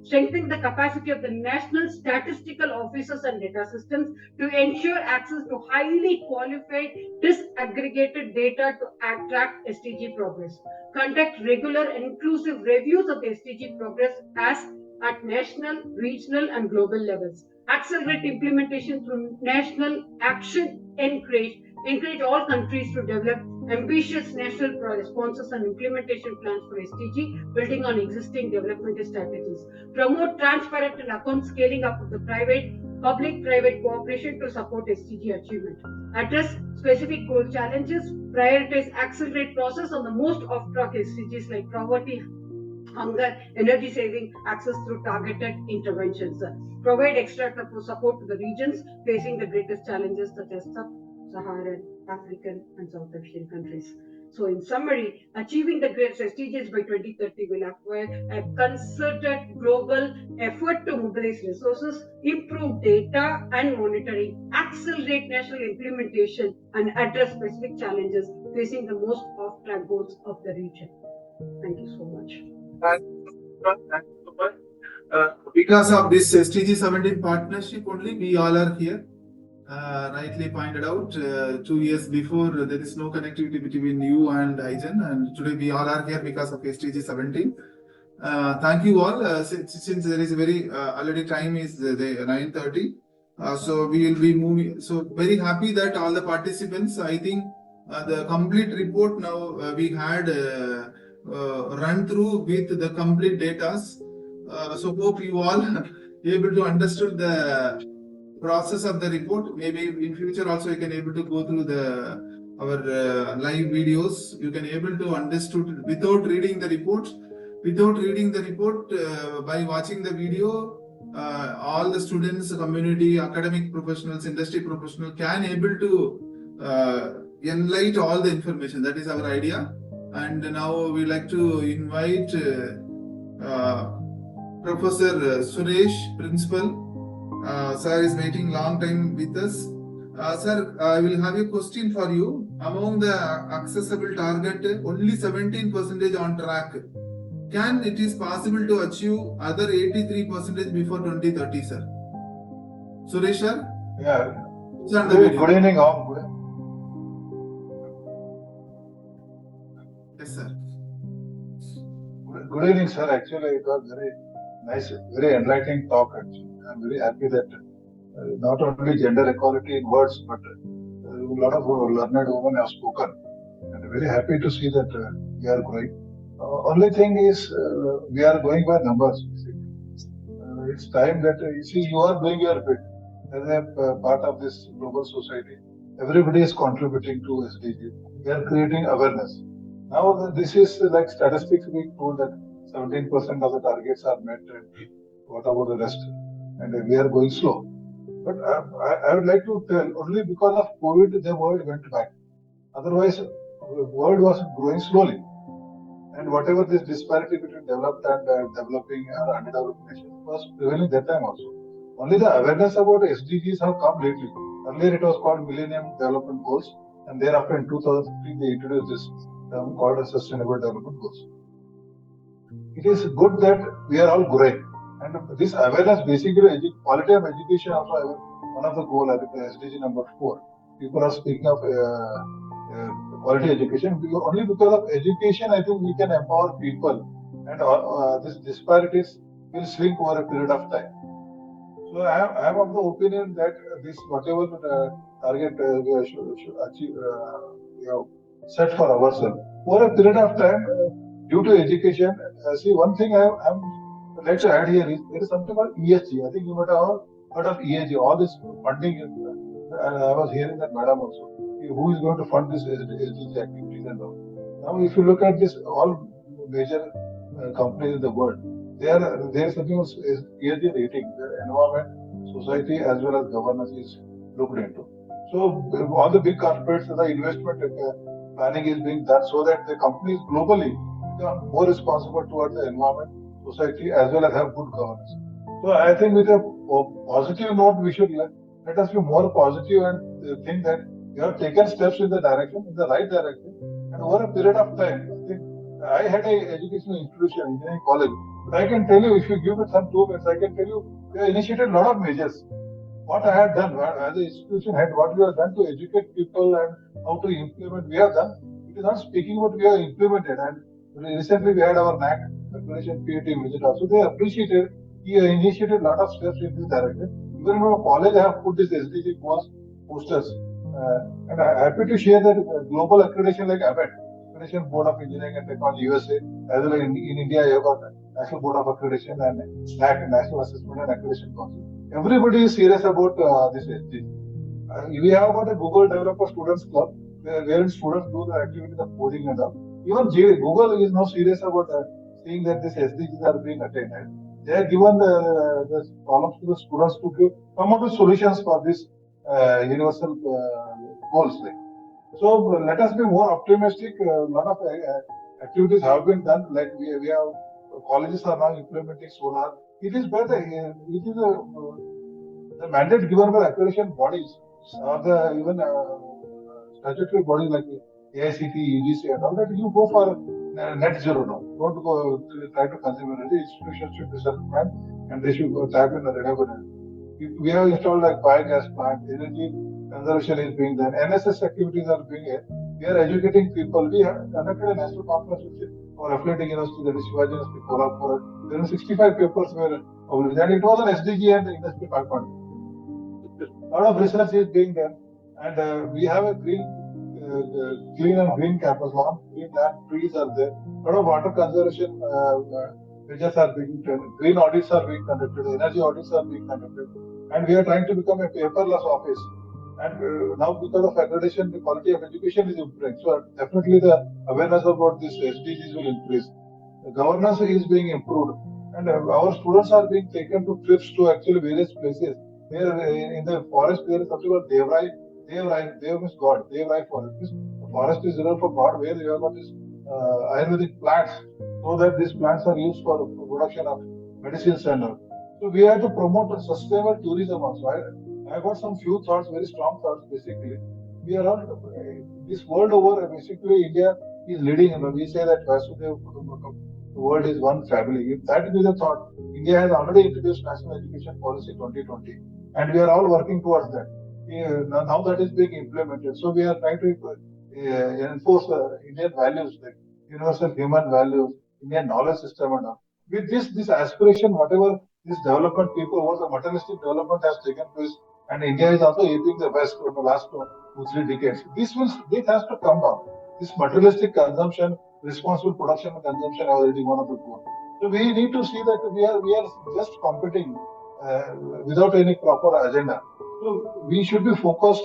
strengthen the capacity of the national statistical officers and data systems, to ensure access to highly qualified disaggregated data to track SDG progress, conduct regular and inclusive reviews of the SDG progress at national, regional and global levels, accelerate implementation through national action, encourage all countries to develop ambitious national responses and implementation plans for SDG, building on existing development strategies, promote transparent and account scaling up of the public-private cooperation to support SDG achievement, address specific goal challenges, prioritize accelerate process on the most off-track SDGs like poverty, hunger, energy saving, access through targeted interventions. Provide extra support to the regions facing the greatest challenges such as sub-Saharan, African and South Asian countries. So in summary, achieving the great SDGs by 2030 will require a concerted global effort to mobilize resources, improve data and monitoring, accelerate national implementation and address specific challenges facing the most off-track goals of the region. Thank you so much. Thank you so much. Because of this SDG 17 partnership only, we all are here. Rightly pointed out, 2 years before there is no connectivity between you and IGEN, and today we all are here because of SDG 17. Thank you all. Since there is a very already time is the 9:30, so we will be moving. So very happy that all the participants. I think the complete report now we had run through with the complete data. So hope you all able to understood the process of the report. Maybe in future also you can able to go through our live videos. You can able to understood without reading the report. Without reading the report, by watching the video, all the students, community, academic professionals, industry professionals can able to enlighten all the information. That is our idea. And now we like to invite Professor Suresh, Principal. Sir is waiting long time with us. Sir, I will have a question for you. Among the accessible target, only 17% on track. Can it is possible to achieve other 83% before 2030, sir? Suresh, sir? Yeah. Good evening, all. Yes, sir. Good evening, sir. Actually, it was very nice, very enlightening talk. Actually, I'm very happy that not only gender equality in words, but a lot of learned women have spoken. And very happy to see that we are growing. Only thing is, we are going by numbers. It's time that you see you are doing your bit as a part of this global society. Everybody is contributing to SDG. We are creating awareness. Now this is like statistics being told that 17% of the targets are met, and what about the rest? And we are going slow. But I would like to tell, only because of COVID, the world went back. Otherwise, the world was growing slowly. And whatever this disparity between developed and developing or underdeveloped nations was prevailing that time also. Only the awareness about SDGs have come lately. Earlier it was called Millennium Development Goals, and thereafter in 2003 they introduced this term called as Sustainable Development Goals. It is good that we are all growing, and this awareness basically quality of education also one of the goals. I think SDG number 4. People are speaking of quality education. Only because of education, I think we can empower people, and these disparities will shrink over a period of time. So I am of the opinion that this whatever target we should achieve, we have set for ourselves over a period of time due to education. See, one thing I would like to add here is there is something called ESG. I think you might have all heard of ESG. All this funding, and I was hearing that madam also. Who is going to fund this SDG activities and all? Now, if you look at this, all major companies in the world, there is something as ESG rating. The environment, society, as well as governance is looked into. So, all the big corporates, the investment planning is being done so that the companies globally become more responsible towards the environment, society, as well as have good governance. So, I think with a positive note, we should let us be more positive and think that we have taken steps in the right direction, and over a period of time, I had an educational institution, engineering college, but I can tell you, if you give it some 2 minutes, I can tell you, we have initiated a lot of measures. What I had done, as an institution head, what we have done to educate people and how to implement, we have done. It is not speaking what we have implemented, and recently we had our NAC accreditation PAT visit also. They appreciated, he initiated a lot of steps in this direction. Even in our college, I have put this SDG posters. And I'm happy to share that global accreditation like ABET, Accreditation Board of Engineering and Technology USA, as well as in India, you have got National Board of Accreditation and NAC, National Assessment and Accreditation Council. Everybody is serious about this SDG. We have got a Google Developer Students Club, wherein students do the activities of coding and all. Even Google is now serious about seeing that these SDGs are being attained. They have given the problems to the students to come up with solutions for this universal goals. So let us be more optimistic. A lot of activities have been done. Like we have colleges are now implementing solar. It is better. It is the mandate given by accreditation bodies or the even statutory bodies like AICT, UGC, and all that. You go for net zero now. Don't go try to consume energy. Institutions should be self-reliant and they should tap in the renewable energy. We have installed like biogas plant, energy conservation is being done, NSS activities are being here. We are educating people. We have conducted a national conference with our affiliate university, that is Shivaji University, Kolhapur. There are 65 papers were published, and it was an SDG and Industry 5.0. A lot of research is being done, and we have a clean and green campus. Long green land trees are there. A lot of water conservation measures are being done. Green audits are being conducted. Energy audits are being conducted, and we are trying to become a paperless office. And now, because of accreditation, the quality of education is improving. So definitely, the awareness about this SDGs will increase. The governance is being improved, and our students are being taken to trips to actually various places. There in the forest, there is something called Devrai. Dev means God. Devrai forest. The forest is reserved for God, where you have got this Ayurvedic plants, so that these plants are used for the production of medicines and all. So we have to promote sustainable tourism also. I got some few thoughts, very strong thoughts. Basically, we are all this world over. Basically, India is leading. We say that Vasudev, the world is one family. If that is the thought, India has already introduced National Education Policy 2020, and we are all working towards that. Now that is being implemented. So we are trying to enforce Indian values like universal human values, Indian knowledge system, and all. With this aspiration, whatever this development people was, the materialistic development has taken place, and India is also aping the West for the last 2-3 decades. This has to come down. This materialistic consumption, responsible production and consumption are already one of the goals. So we need to see that we are just competing without any proper agenda. So we should be focused,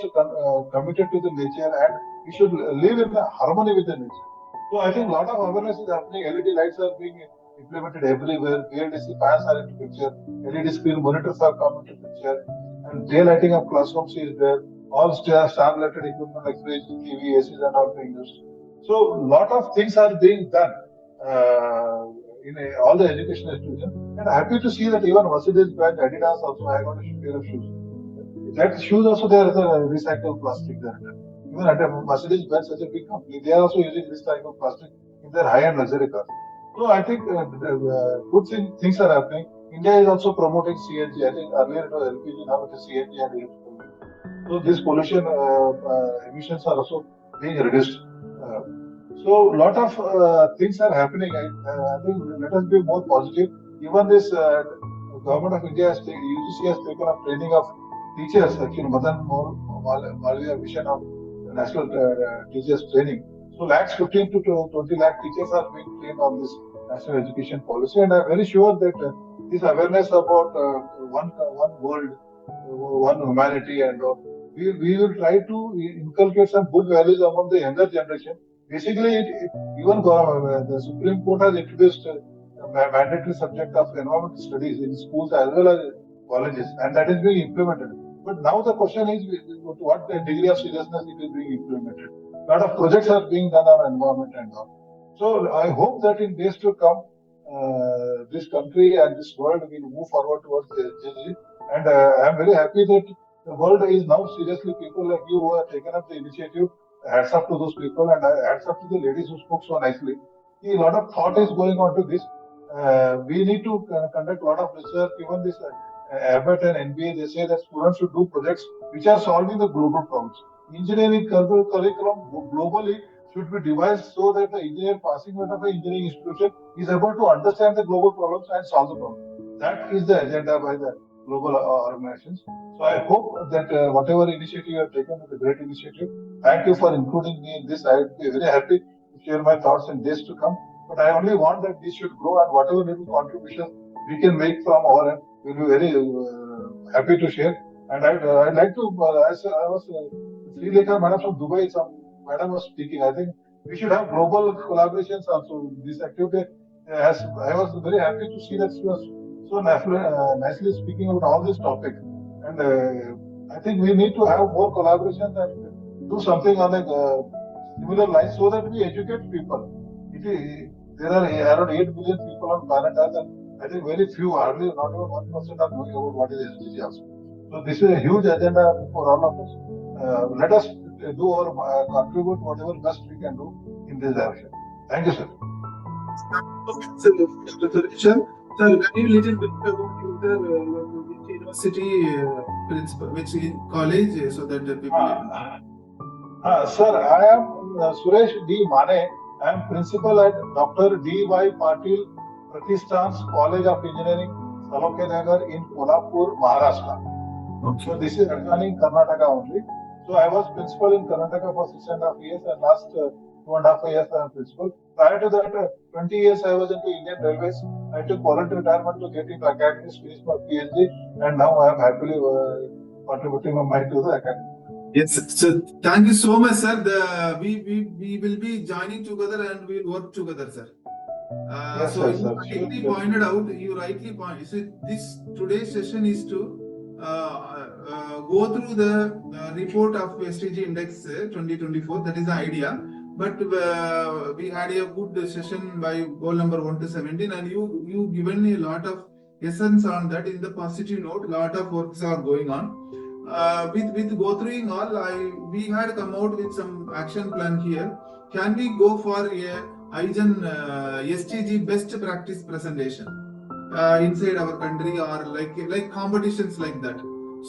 committed to the nature, and we should live in harmony with the nature. So I think a lot of awareness is happening. LED lights are being implemented everywhere. BLDC fans are into picture. LED screen monitors are come into picture. And daylighting of classrooms is there. All star-related equipment like fridge, TV, ACs and all being used. So a lot of things are being done in all the educational institutions. And happy to see that even Mercedes brand Adidas also I got a pair of shoes. That shoes also there is a recycled plastic there. Even at Mercedes Benz, such a big company, they are also using recycled plastic in their high-end luxury cars. So I think good things are happening. India is also promoting CNG. I think earlier it was LPG, now it is CNG and electric. So this pollution emissions are also being reduced. So a lot of things are happening. I think let us be more positive. Even this government of India, UGC has taken up training of teachers. Actually, Madan Malviya Mission of National Teachers Training. So 15 to 20 lakh teachers are being trained on this national education policy, and I'm very sure that this awareness about one world, one humanity, and we will try to inculcate some good values among the younger generation. Basically, even the Supreme Court has introduced a mandatory subject of environmental studies in schools as well as colleges, and that is being implemented. But now the question is, what degree of seriousness it is being implemented? A lot of projects are being done on environment and all. So I hope that in days to come, this country and this world will move forward towards the SDG. And I am very happy that the world is now seriously, people like you who have taken up the initiative. Hats off to those people, and hats off to the ladies who spoke so nicely. A lot of thought is going on to this. We need to conduct a lot of research. Even this Abbott and NBA, they say that students should do projects which are solving the global problems. Engineering curriculum globally should be devised so that the engineer passing out of an engineering institution is able to understand the global problems and solve the problem. That is the agenda by the global organizations. So I hope that whatever initiative you have taken is a great initiative. Thank you for including me in this. I would be very happy to share my thoughts in days to come. But I only want that this should grow, and whatever little contribution we can make from our end, we'll be very happy to share. And I'd like to, as I was Srividhya madam from Dubai, some madam was speaking. I think we should have global collaborations also. This activity has, I was very happy to see that she was so nicely speaking about all these topics. And I think we need to have more collaborations and do something on a similar lines so that we educate people. There are around 8 billion people on planet Earth, and I think very few, hardly not even 1% are knowing about what is SDG also. So this is a huge agenda for all of us. Let us do or contribute whatever best we can do in this direction. Thank you, sir. Sir, can you little bit about which university principal, which college, so that people. Sir, I am Suresh D. Mane. I am principal at Dr. D.Y. Patil Pratishthan's College of Engineering, Salokanagar in Kolhapur, Maharashtra. Okay. So this is running Karnataka only. So I was principal in Karnataka for 6.5 years, and last 2.5 years I am principal. Prior to that, 20 years I was into Indian Railways. I took voluntary retirement to get into academics, finish my PhD, and now I am happily contributing my mind to the academy. Yes, so thank you so much, sir. We will be joining together and we will work together, sir. Yes, so sir, you rightly pointed out, this today's session is to go through the report of SDG Index 2024. That is the idea. But we had a good session by goal number 1 to 17, and you given a lot of essence on that. In the positive note, a lot of works are going on. With go through all, we had come out with some action plan here. Can we go for a IGEN SDG best practice presentation inside our country, or like competitions like that?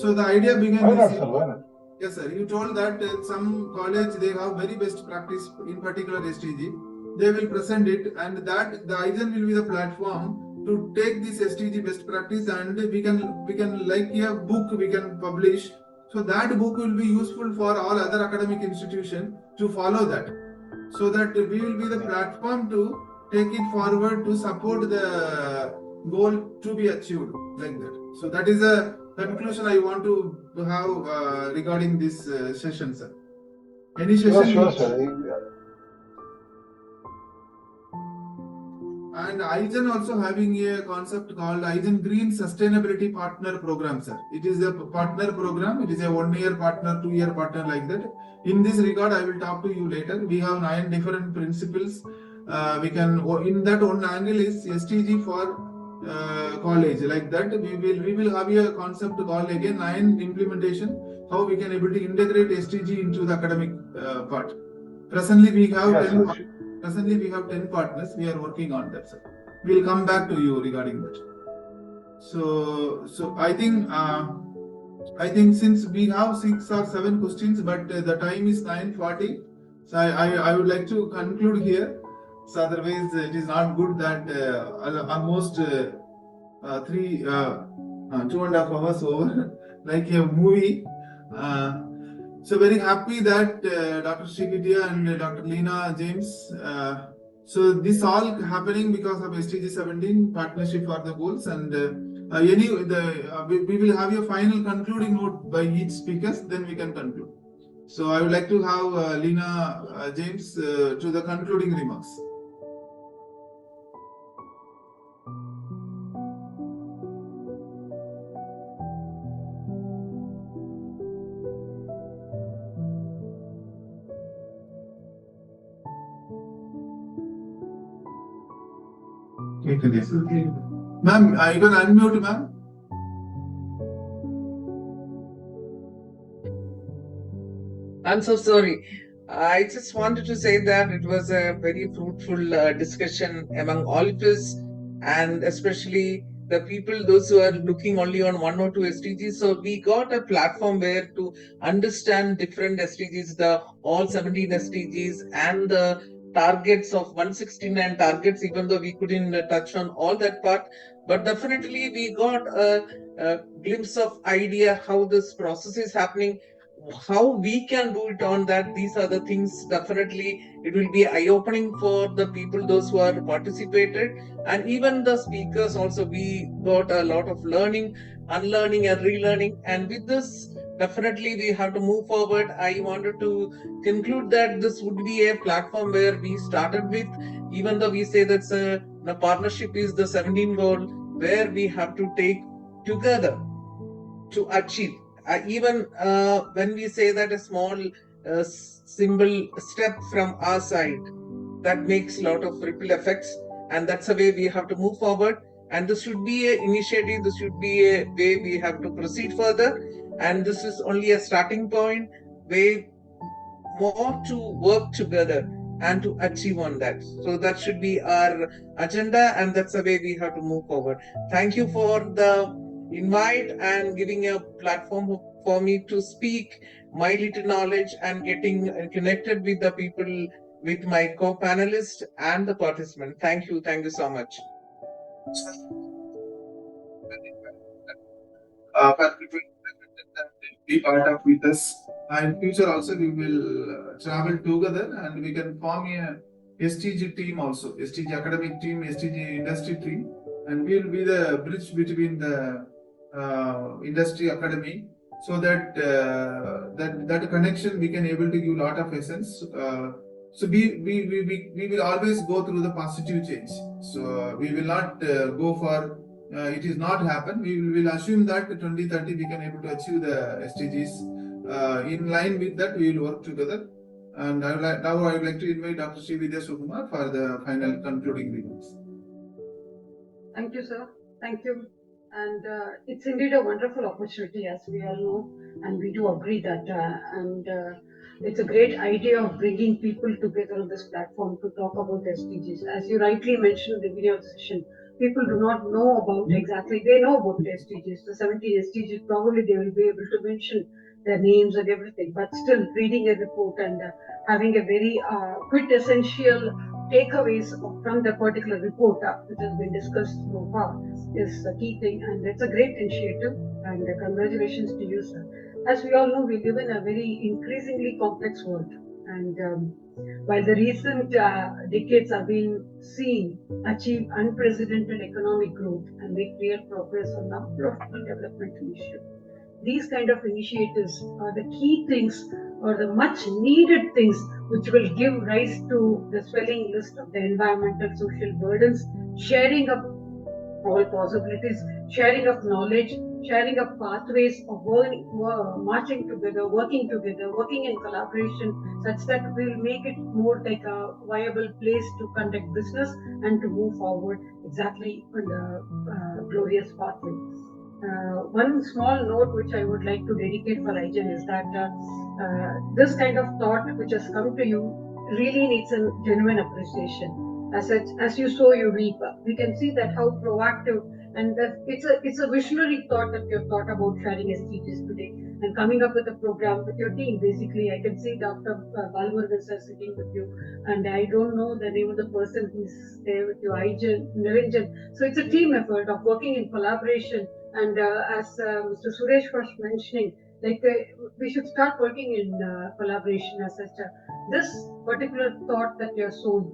So the idea began. Why not, sir? Why not? Yes, sir. You told that some college, they have very best practice, in particular SDG. They will present it, and that the IGEN will be the platform to take this SDG best practice, and we can like a book we can publish. So that book will be useful for all other academic institutions to follow that. So that we will be the platform to take it forward to support the goal to be achieved like that. So that is a conclusion I want to have regarding this session, sir. Any session? Sure, sir. And IGEN also having a concept called IGEN Green Sustainability Partner Program, sir. It is a partner program. It is a 1-year partner, 2-year partner, like that. In this regard, I will talk to you later. We have 9 different principles. We can, in that one angle is SDG for college, like that. We will have a concept called again 9 implementation. How we can able to integrate SDG into the academic part. Presently, we have Presently, we have 10 partners. We are working on that, sir. We will come back to you regarding that. So I think since we have 6 or 7 questions, but the time is 9:40, so I would like to conclude here. So otherwise, it is not good that almost 2.5 hours over, like a movie. So very happy that Dr. Srividhya and Dr. Leena James. So this all happening because of SDG 17 partnership for the goals, and we will have a final concluding note by each speaker. Then we can conclude. So I would like to have Leena James to the concluding remarks. Ma'am, you can unmute, ma'am. I'm so sorry. I just wanted to say that it was a very fruitful discussion among all of us, and especially the people, those who are looking only on 1 or 2 SDGs. So we got a platform where to understand different SDGs, all 17 SDGs, and the targets of 169 targets, even though we couldn't touch on all that part. But definitely we got a glimpse of idea how this process is happening, how we can do it on that. These are the things, definitely it will be eye-opening for the people, those who are participated, and even the speakers also. We got a lot of learning, unlearning and relearning, and with this definitely we have to move forward. I wanted to conclude that this would be a platform where we started with, even though we say that the partnership is the 17 goal, where we have to take together to achieve. Even when we say that a small simple step from our side, that makes a lot of ripple effects, and that's the way we have to move forward. And this should be an initiative, this should be a way we have to proceed further, and this is only a starting point, way more to work together and to achieve on that. So that should be our agenda, and that's the way we have to move forward. Thank you for the invite and giving a platform for me to speak my little knowledge and getting connected with the people, with my co-panelists and the participant. Thank you so much. For be part of with us. In future also we will travel together and we can form a SDG team also, SDG academic team, SDG industry team, and we will be the bridge between the industry academy, so that that connection we can able to give lot of essence. So we will always go through the positive change. So we will not go for it is not happen. We will assume that 2030 we can able to achieve the SDGs. In line with that, we will work together. And now I would like to invite Dr. Srividhya Sukumar for the final concluding remarks. Thank you, sir. Thank you. And it's indeed a wonderful opportunity, as we all know, and we do agree that. It's a great idea of bringing people together on this platform to talk about SDGs. As you rightly mentioned in the video session, people do not know about exactly, they know about the SDGs, the 17 SDGs, probably they will be able to mention their names and everything, but still reading a report and having a very quintessential takeaways from the particular report which has been discussed so far is the key thing, and it's a great initiative, and congratulations to you, sir. As we all know, we live in a very increasingly complex world, and while the recent decades have been seen achieve unprecedented economic growth and make real progress on a number of developmental issues, these kind of initiatives are the key things or the much needed things which will give rise to the swelling list of the environmental social burdens, sharing of all possibilities, sharing of knowledge, sharing of pathways of marching together, working in collaboration, such that we will make it more like a viable place to conduct business and to move forward exactly on the glorious pathway. One small note which I would like to dedicate for IGEN is that this kind of thought which has come to you really needs a genuine appreciation. As you sow, you reap. We can see that how proactive, and that it's a visionary thought that you have thought about sharing SDGs today and coming up with a program with your team. Basically, I can see Dr. Balmurugan sir sitting with you, and I don't know the name of the person who's there with you, Niranjan. So it's a team effort of working in collaboration. And as Mr. Suresh was mentioning, like we should start working in collaboration as such. This particular thought that you are sown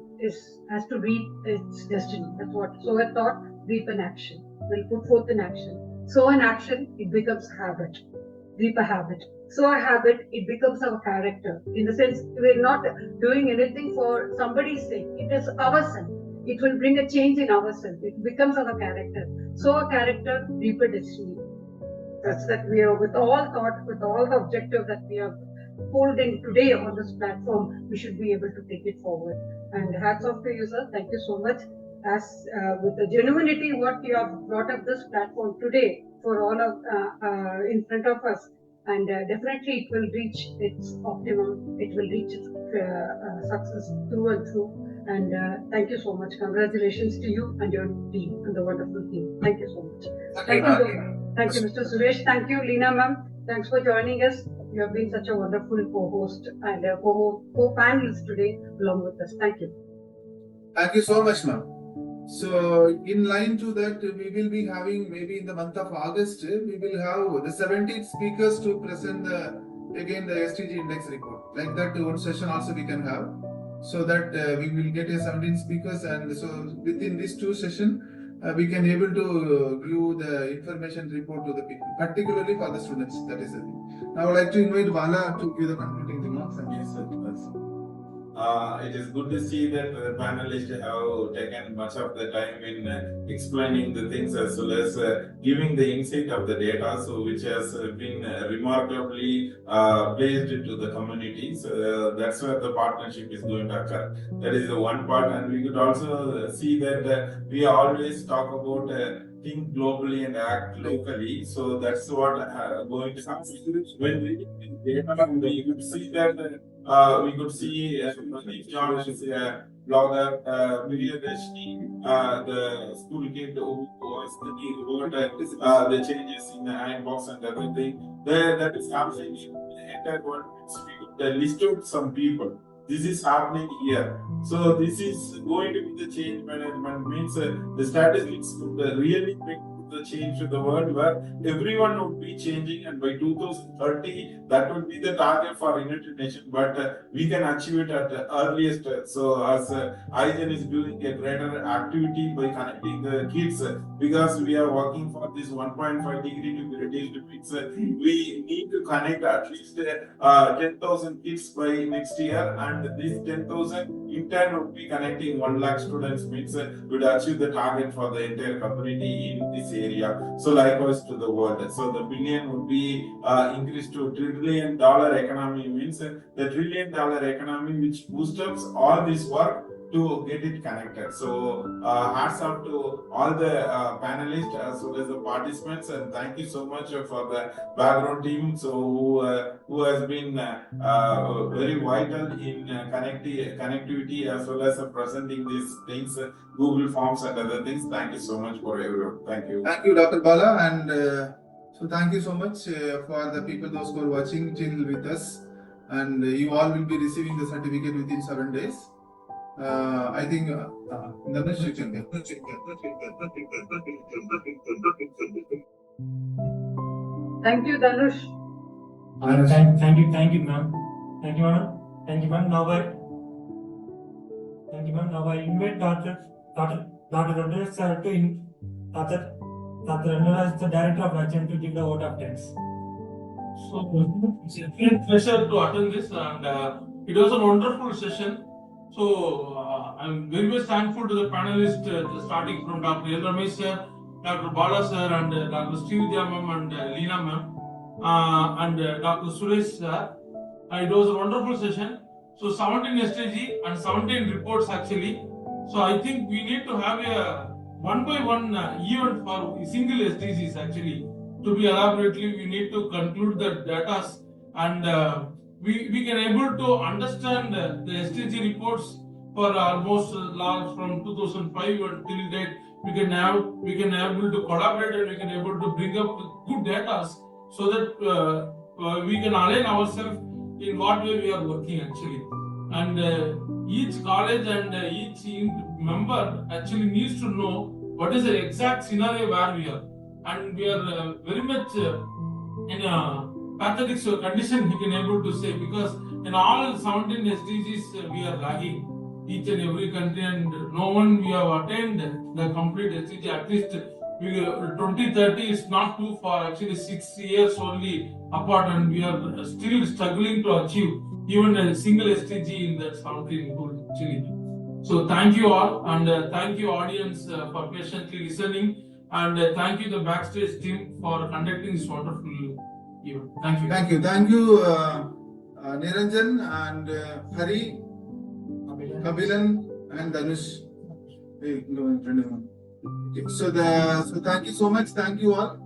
has to reap its destiny. That's what. Sow a thought, reap an action. Will put forth an action. Sow an action, it becomes habit. Reap a habit. Sow a habit, it becomes our character. In the sense, we're not doing anything for somebody's sake. It is ourselves. It will bring a change in ourselves. It becomes our character. So a character, reap a destiny. That's that we are, with all thought, with all the objective that we have pulled in today on this platform, we should be able to take it forward. And hats off to you, sir. Thank you so much. As with the genuinity what you have brought up this platform today for all of in front of us, and definitely it will reach its optimum. It will reach its success through and through. And thank you so much. Congratulations to you and your team and the wonderful team. Thank you so much. Thank you, Mr. Suresh. Thank you, Leena ma'am. Thanks for joining us. You have been such a wonderful co-host and co-panelist today along with us. Thank you. Thank you so much, ma'am. So in line to that, we will be having maybe in the month of August, we will have the 17 speakers to present again the SDG index report. Like that, one session also we can have, so that we will get a 17 speakers, and so within these two sessions, we can able to give the information report to the people, particularly for the students. That is the thing. Now I would like to invite Bala to give the concluding remarks. Yes, sir. It is good to see that the panelists have taken much of the time in explaining the things as well as giving the insight of the data, so which has been remarkably placed into the community. So that's where the partnership is going to occur. That is the one part, and we could also see that we always talk about think globally and act locally. So that's what going to happen when we data. We could see that. We could see Pradeep John as a blogger, Vijayadashini, the school kid who was thinking about the changes in the ironbox and everything. That is happening in the entire world. We could list out some people. This is happening here. So this is going to be the change management, means the statistics could really bring the change to the world where everyone would be changing, and by 2030 that would be the target for United Nations, but we can achieve it at the earliest. So as IGEN is doing a greater activity by connecting the kids, because we are working for this 1.5 degree to be reduced, means we need to connect at least 10,000 kids by next year, and these 10,000 in turn would be connecting 1 lakh students, means would achieve the target for the entire community in this area. So likewise to the world. So the billion would be increased to $1 trillion economy, means the $1 trillion economy which boosts up all this work to get it connected. So hats off to all the panelists as well as the participants, and thank you so much for the background team, so who has been very vital in connectivity as well as presenting these things, Google Forms and other things. Thank you so much for everyone. Thank you. Thank you, Dr. Bala, and so thank you so much for the people, those who are watching till with us, and you all will be receiving the certificate within 7 days. I think Dhanush, you can get. Thank you, Dhanush. Thank you, ma'am. Thank you, ma'am. Thank you, ma'am. Now I invite Dr. Ramesh sir to Dr. Ramesh, the director of IGEN, to give the vote of thanks. So it's a great pleasure to attend this, and it was a wonderful session. So I'm very much thankful to the panelists, starting from Dr. L. Ramesh sir, Dr. Bala sir, and Dr. Srividhya ma'am, and Leena ma'am, and Dr. Suresh sir. It was a wonderful session. So 17 SDG and 17 reports actually. So I think we need to have a one by one event for single SDGs actually. To be elaborately, we need to conclude the data, and we can able to understand the SDG reports for almost large from 2005 until date. We can able to collaborate, and we can able to bring up good data so that we can align ourselves in what way we are working actually. And each college and each member actually needs to know what is the exact scenario where we are, and we are very much in a pathetic condition, we can able to say, because in all 17 SDGs we are lagging each and every country, and no one we have attained the complete SDG. At least 2030 is not too far, actually 6 years only apart, and we are still struggling to achieve even a single SDG in that 17 goal actually. So thank you all, and thank you audience for patiently listening, and thank you the backstage team for conducting this wonderful event. Thank you. Thank you, Niranjan and Hari, Kabilan, and Dhanush. So thank you so much. Thank you all.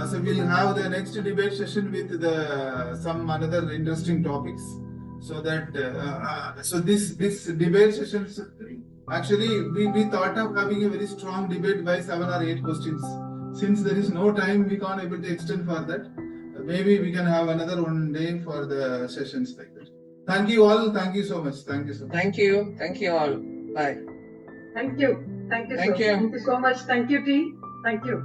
So we'll have the next debate session with some another interesting topics. So that so this debate sessions, actually we thought of having a very strong debate by 7 or 8 questions. Since there is no time, we can't able to extend for that. Maybe we can have another one day for the sessions like that. Thank you all. Thank you so much. Thank you so much. Thank you. Thank you all. Bye. Thank you. Thank you, Thank sir. you. Thank you so much. Thank you, team. Thank you.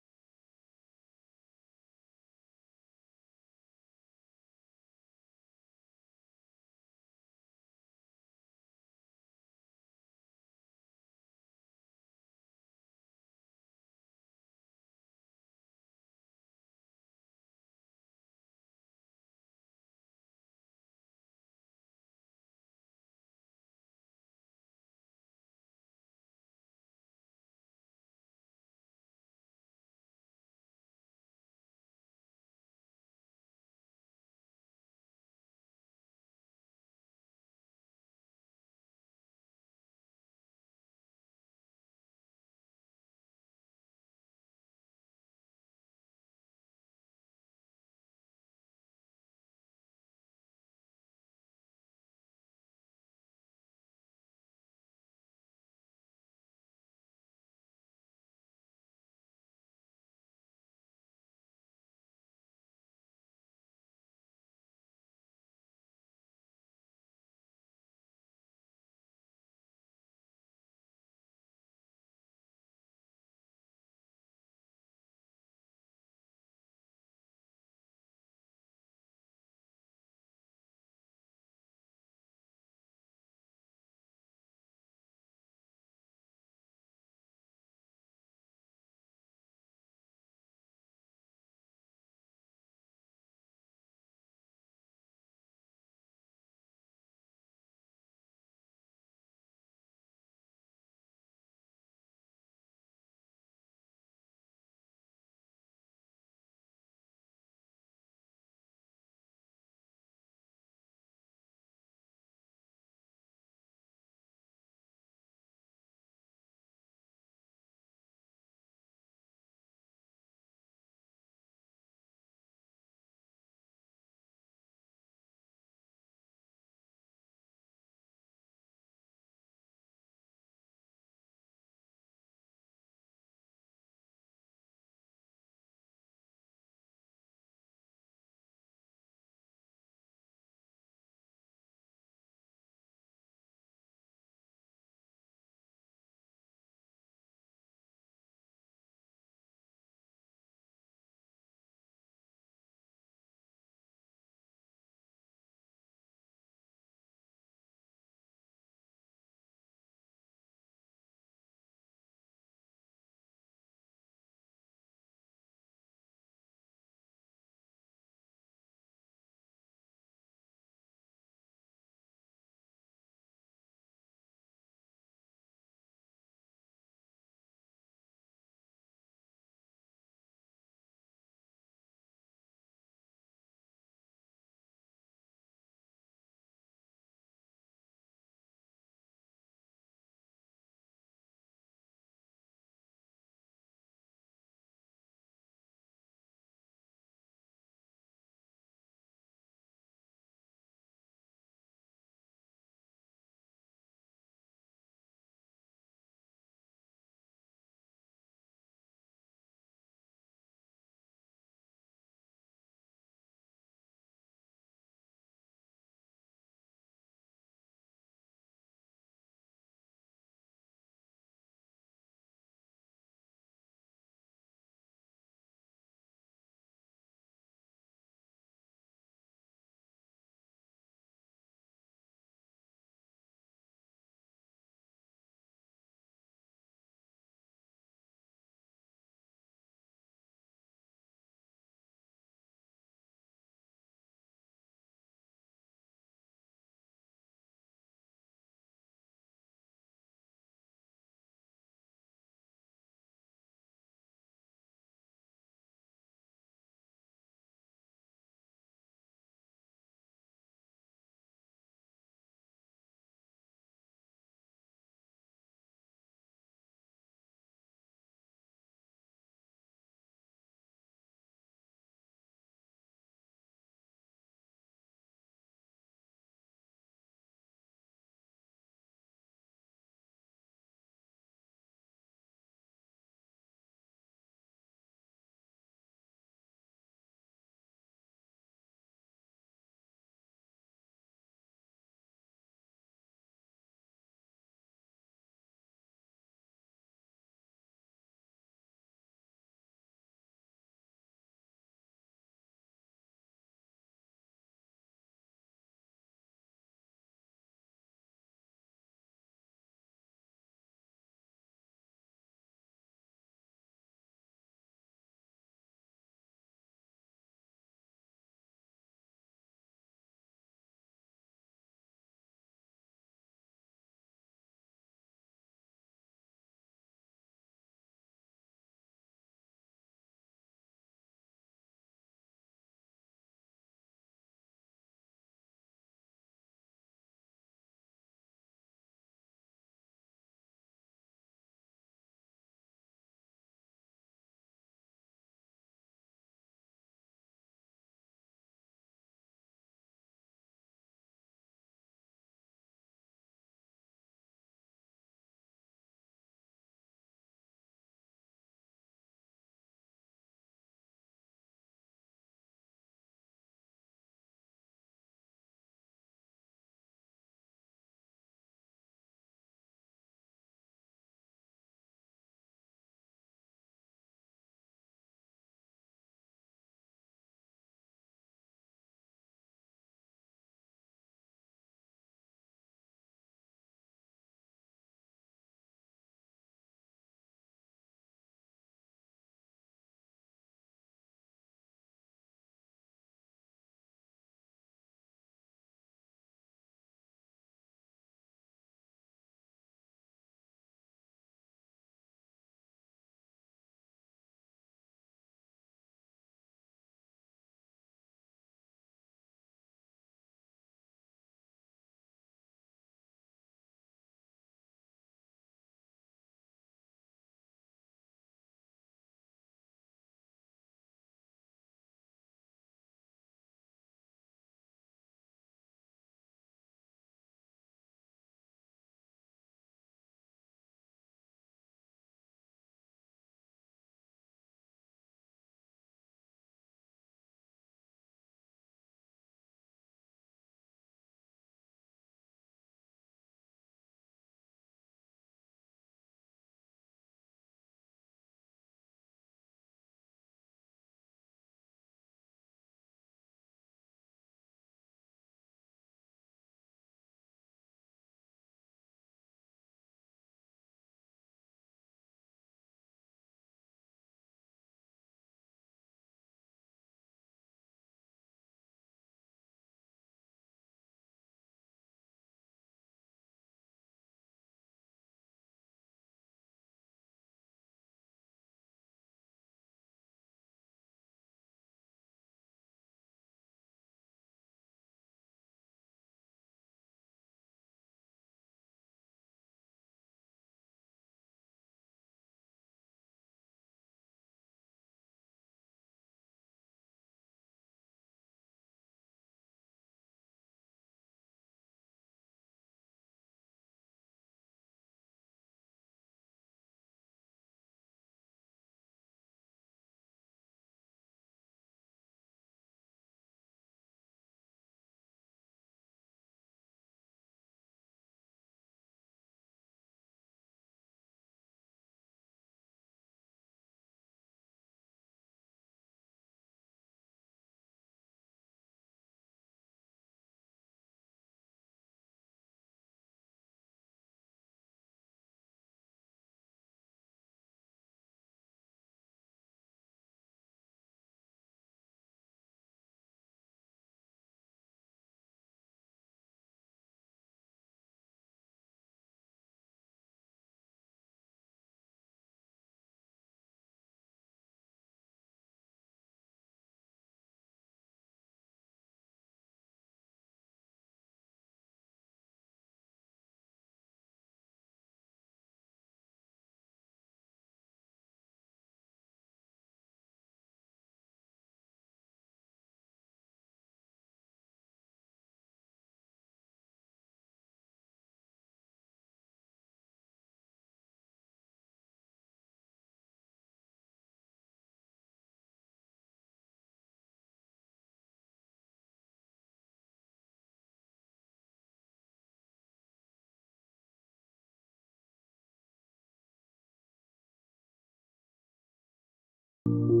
you.